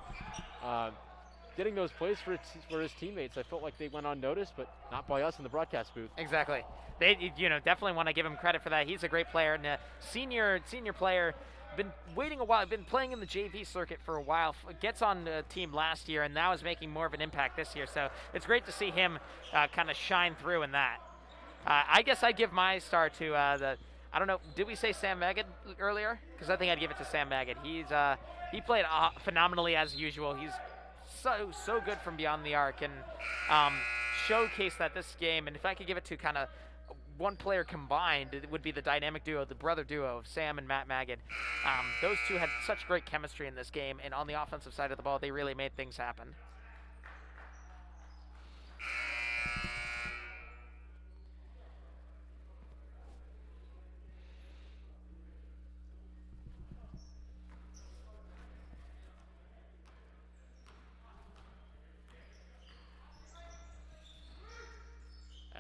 Speaker 1: getting those plays for his teammates. I felt like they went unnoticed, but not by us in the broadcast booth.
Speaker 2: Exactly. They, definitely want to give him credit for that. He's a great player and a senior player. Been waiting a while. Been playing in the JV circuit for a while. Gets on the team last year and now is making more of an impact this year. So it's great to see him kind of shine through in that. I guess I give my star to I don't know. Did we say Sam Magid earlier? Because I think I'd give it to Sam Magid. He played phenomenally as usual. He's so good from beyond the arc and showcased that this game. And if I could give it to kind of one player combined, it would be the dynamic duo, the brother duo of Sam and Matt Magid. Those two had such great chemistry in this game, and on the offensive side of the ball, they really made things happen.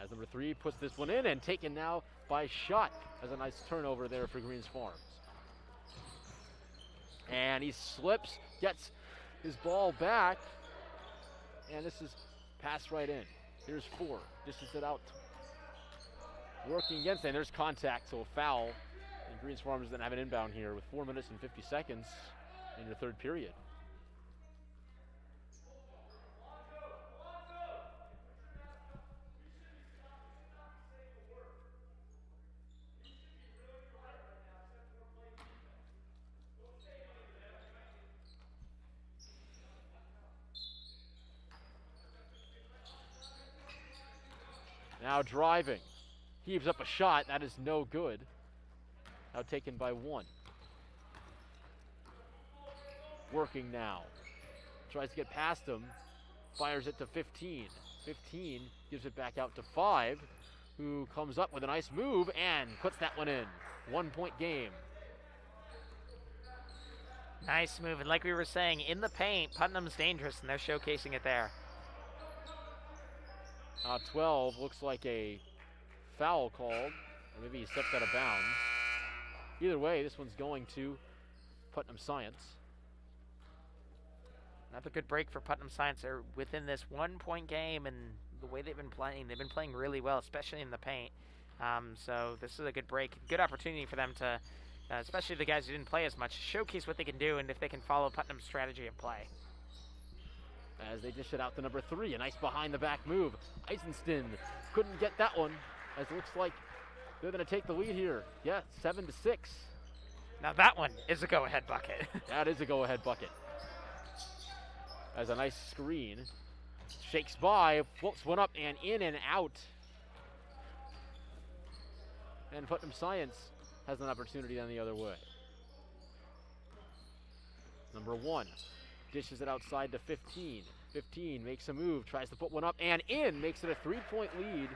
Speaker 1: As number 3 puts this one in and taken now by Schott as a nice turnover there for Greens Farms. And he slips, gets his ball back, and this is passed right in. Here's 4, dishes it out. Working against it, and there's contact, so a foul. And Greens Farms then have an inbound here with 4 minutes and 50 seconds in your third period. Now driving, heaves up a shot, that is no good. Now taken by 1. Working now, tries to get past him, fires it to 15. 15 gives it back out to 5, who comes up with a nice move and puts that one in. 1-point game.
Speaker 2: Nice move, and like we were saying, in the paint, Putnam's dangerous, and they're showcasing it there.
Speaker 1: 12 looks like a foul called, or maybe he stepped out of bounds. Either way, this one's going to Putnam Science.
Speaker 2: Another good break for Putnam Science. They're within this 1-point game, and the way they've been playing really well, especially in the paint. So this is a good break, good opportunity for them to, especially the guys who didn't play as much, showcase what they can do and if they can follow Putnam's strategy of play.
Speaker 1: As they dish it out to number 3, a nice behind the back move. Eisenstein couldn't get that one, as it looks like they're going to take the lead here. Yeah, 7-6.
Speaker 2: Now that one is a go-ahead bucket.
Speaker 1: That is a go-ahead bucket. As a nice screen, shakes by, floats one up and in and out. And Putnam Science has an opportunity on the other way. Number 1. Dishes it outside to 15. 15 makes a move, tries to put one up and in, makes it a 3-point lead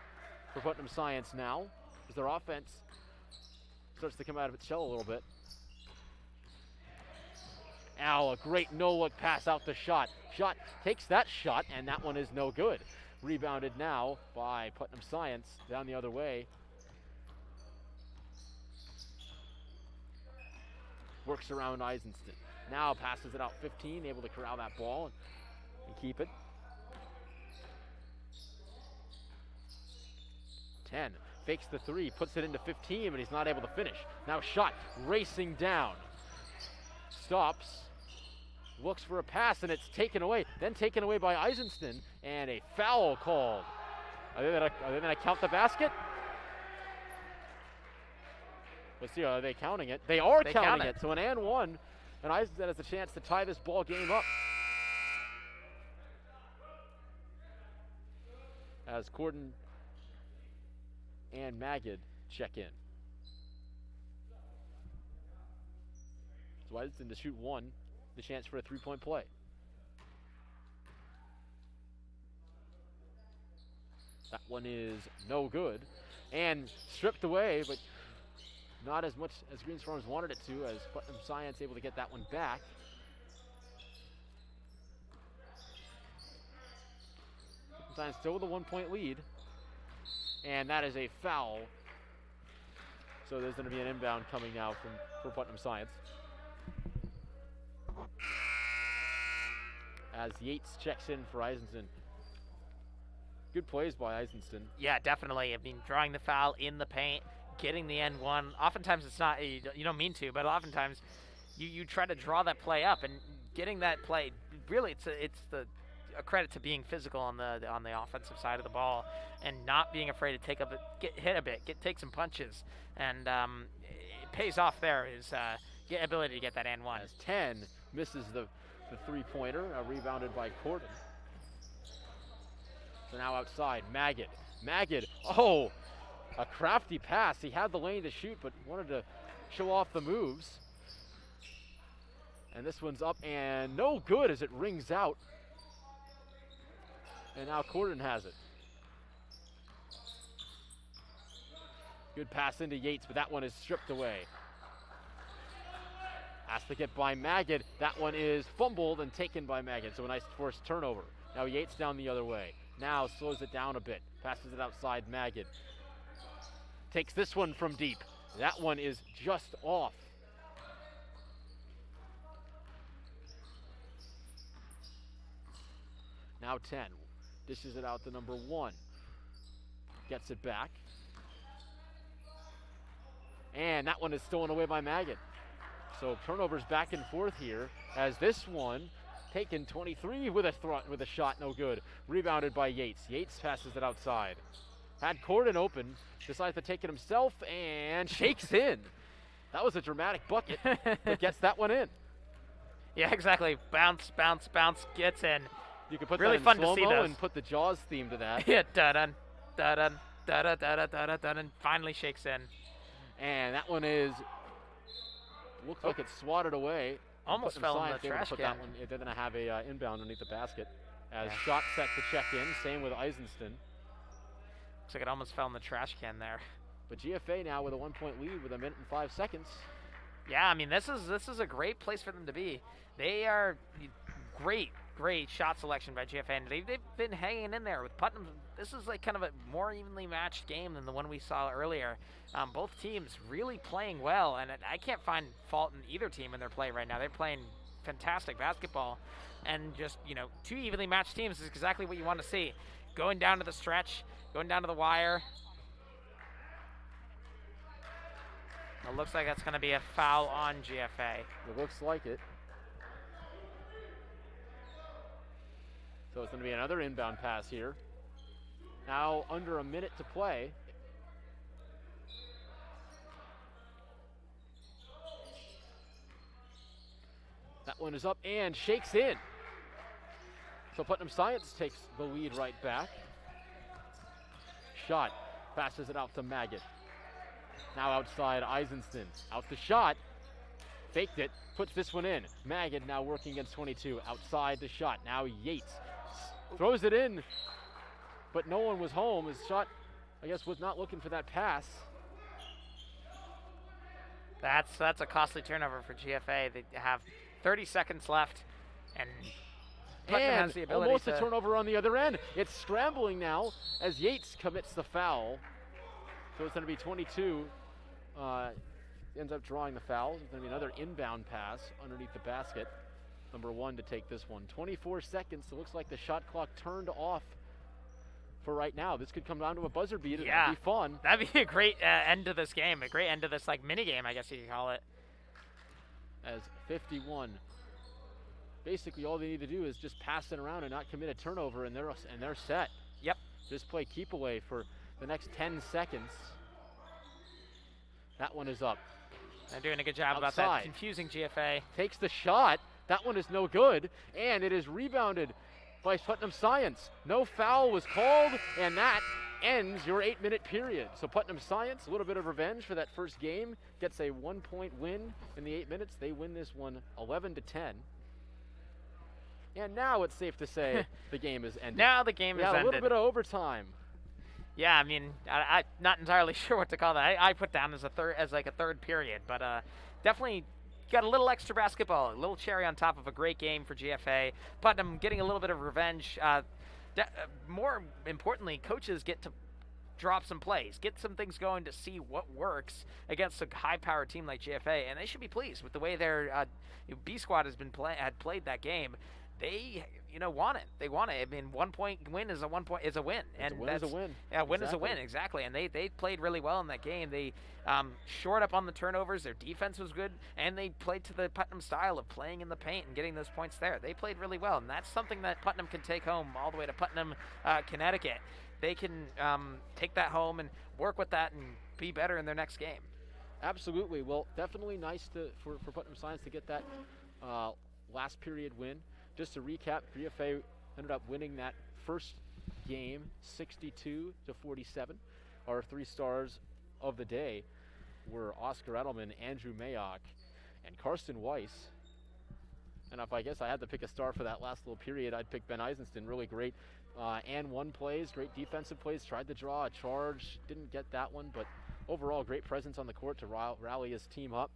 Speaker 1: for Putnam Science now, as their offense starts to come out of its shell a little bit. Now a great no-look pass out to Schott. Schott takes that shot, and that one is no good. Rebounded now by Putnam Science, down the other way. Works around Eisenstein. Now passes it out 15, able to corral that ball and keep it. 10, fakes the 3, puts it into 15, but he's not able to finish. Now Schott racing down. Stops, looks for a pass, and it's taken away. Then taken away by Eisenstein, and a foul called. Are they gonna count the basket? Let's see, are they counting it? They are
Speaker 2: They
Speaker 1: counting
Speaker 2: count
Speaker 1: it. So an and one, and Eisenstein has a chance to tie this ball game up. As Corden and Magid check in. So Eisenstein to shoot one, the chance for a three-point play. That one is no good and stripped away, but not as much as Greens Farms wanted it to, as Putnam Science able to get that one back. Putnam Science still with a 1-point lead, and that is a foul. So there's going to be an inbound coming now for Putnam Science. As Yates checks in for Eisenstein. Good plays by Eisenstein.
Speaker 2: Yeah, definitely. I mean, drawing the foul in the paint, getting the end one. Oftentimes it's not, you don't mean to, but oftentimes you try to draw that play up, and getting that play, really it's a credit to being physical on the offensive side of the ball and not being afraid to get hit a bit, take some punches, and it pays off there is ability to get that and one.
Speaker 1: As 10 misses the three-pointer, rebounded by Corden. So now outside, Magid, oh, a crafty pass. He had the lane to shoot, but wanted to show off the moves. And this one's up and no good as it rings out. And now Corden has it. Good pass into Yates, but that one is stripped away. Has to get by Magid. That one is fumbled and taken by Magid. So a nice forced turnover. Now Yates down the other way. Now slows it down a bit. Passes it outside Magid. Takes this one from deep. That one is just off. Now 10. Dishes it out to number 1. Gets it back. And that one is stolen away by Magid. So turnovers back and forth here as this one taken 23 with a shot, no good. Rebounded by Yates. Yates passes it outside. Had Corden open, decides to take it himself and shakes in. That was a dramatic bucket, but gets that one in.
Speaker 2: Yeah, exactly. Bounce, bounce, bounce, gets in.
Speaker 1: You could put
Speaker 2: really
Speaker 1: that
Speaker 2: fun
Speaker 1: in
Speaker 2: to see
Speaker 1: slow-mo
Speaker 2: those.
Speaker 1: and put the Jaws theme to that.
Speaker 2: Yeah, da-dun, da-dun, da-da, da-da, da-da, da-dun, finally shakes in.
Speaker 1: And that one looks like it's swatted away.
Speaker 2: Almost fell in the trash can.
Speaker 1: It didn't have a inbound underneath the basket. As
Speaker 2: Yeah.
Speaker 1: shot set to check in, same with Eisenstein.
Speaker 2: Looks like it almost fell in the trash can there.
Speaker 1: But GFA now with a 1-point lead with 1 minute and 5 seconds.
Speaker 2: Yeah, I mean, this is a great place for them to be. They are great shot selection by GFA, and they've been hanging in there with Putnam. This is like kind of a more evenly matched game than the one we saw earlier. Both teams really playing well, and I can't find fault in either team in their play right now. They're playing fantastic basketball, and just, two evenly matched teams is exactly what you want to see. Going down to the stretch, going down to the wire. It looks like that's going to be a foul on GFA.
Speaker 1: It looks like it. So it's going to be another inbound pass here. Now under 1 minute to play. That one is up and shakes in. So Putnam Science takes the lead right back. Shot, passes it out to Magid. Now outside Eisenstein, out the shot, faked it, puts this one in. Magid now working against 22, outside the shot. Now Yates throws it in, but no one was home. His shot, I guess, was not looking for that pass.
Speaker 2: That's a costly turnover for GFA. They have 30 seconds left, and Putnam has the ability
Speaker 1: almost
Speaker 2: to...
Speaker 1: a turnover on the other end. It's scrambling now as Yates commits the foul. So it's going to be 22. Ends up drawing the foul. It's going to be another inbound pass underneath the basket. Number 1 to take this one. 24 seconds. So it looks like the shot clock turned off for right now. This could come down to a buzzer beat.
Speaker 2: Yeah.
Speaker 1: It'd be fun.
Speaker 2: That'd be a great end to this game. A great end to this mini game, I guess you could call it.
Speaker 1: As 51. Basically, all they need to do is just pass it around and not commit a turnover, and they're set.
Speaker 2: Yep.
Speaker 1: Just play keep away for the next 10 seconds. That one is up.
Speaker 2: They're doing a good job about
Speaker 1: Outside.
Speaker 2: that, confusing GFA.
Speaker 1: Takes the shot. That one is no good, and it is rebounded by Putnam Science. No foul was called, and that ends your 8-minute period. So Putnam Science, a little bit of revenge for that first game, gets a 1-point win in the 8 minutes. They win this one 11-10. And now it's safe to say the game is ended.
Speaker 2: Now the game is ended.
Speaker 1: A little bit of overtime.
Speaker 2: Yeah, I mean, I'm not entirely sure what to call that. I put down as like a third period, but definitely got a little extra basketball, a little cherry on top of a great game for GFA. Putnam getting a little bit of revenge. More importantly, coaches get to drop some plays, get some things going to see what works against a high-powered team like GFA, and they should be pleased with the way their B squad had played that game. They want it. They want it. I mean, 1-point win is a win.
Speaker 1: It's a win.
Speaker 2: Yeah, win is a win, exactly. And they played really well in that game. They shored up on the turnovers. Their defense was good, and they played to the Putnam style of playing in the paint and getting those points there. They played really well, and that's something that Putnam can take home all the way to Putnam, Connecticut. They can take that home and work with that and be better in their next game.
Speaker 1: Absolutely. Well, definitely nice for Putnam Science to get that last period win. Just to recap, GFA ended up winning that first game 62-47. Our 3 stars of the day were Oscar Edelman, Andrew Mayock, and Karsten Weiss. And if I guess I had to pick a star for that last little period, I'd pick Ben Eisenston. Really great and one plays, great defensive plays, tried to draw a charge, didn't get that one, but overall great presence on the court to rally his team up.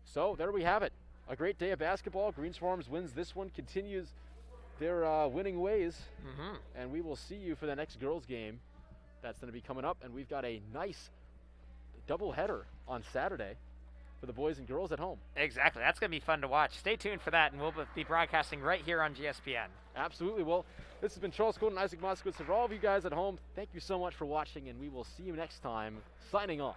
Speaker 1: So there we have it. A great day of basketball. Greens Farms wins this one, continues their winning ways, and we will see you for the next girls game that's going to be coming up. And we've got a nice doubleheader on Saturday for the boys and girls at home.
Speaker 2: Exactly. That's going to be fun to watch. Stay tuned for that, and we'll be broadcasting right here on GSPN.
Speaker 1: Absolutely. Well, this has been Charles Colton and Isaac Moskowitz. For all of you guys at home, thank you so much for watching, and we will see you next time. Signing off.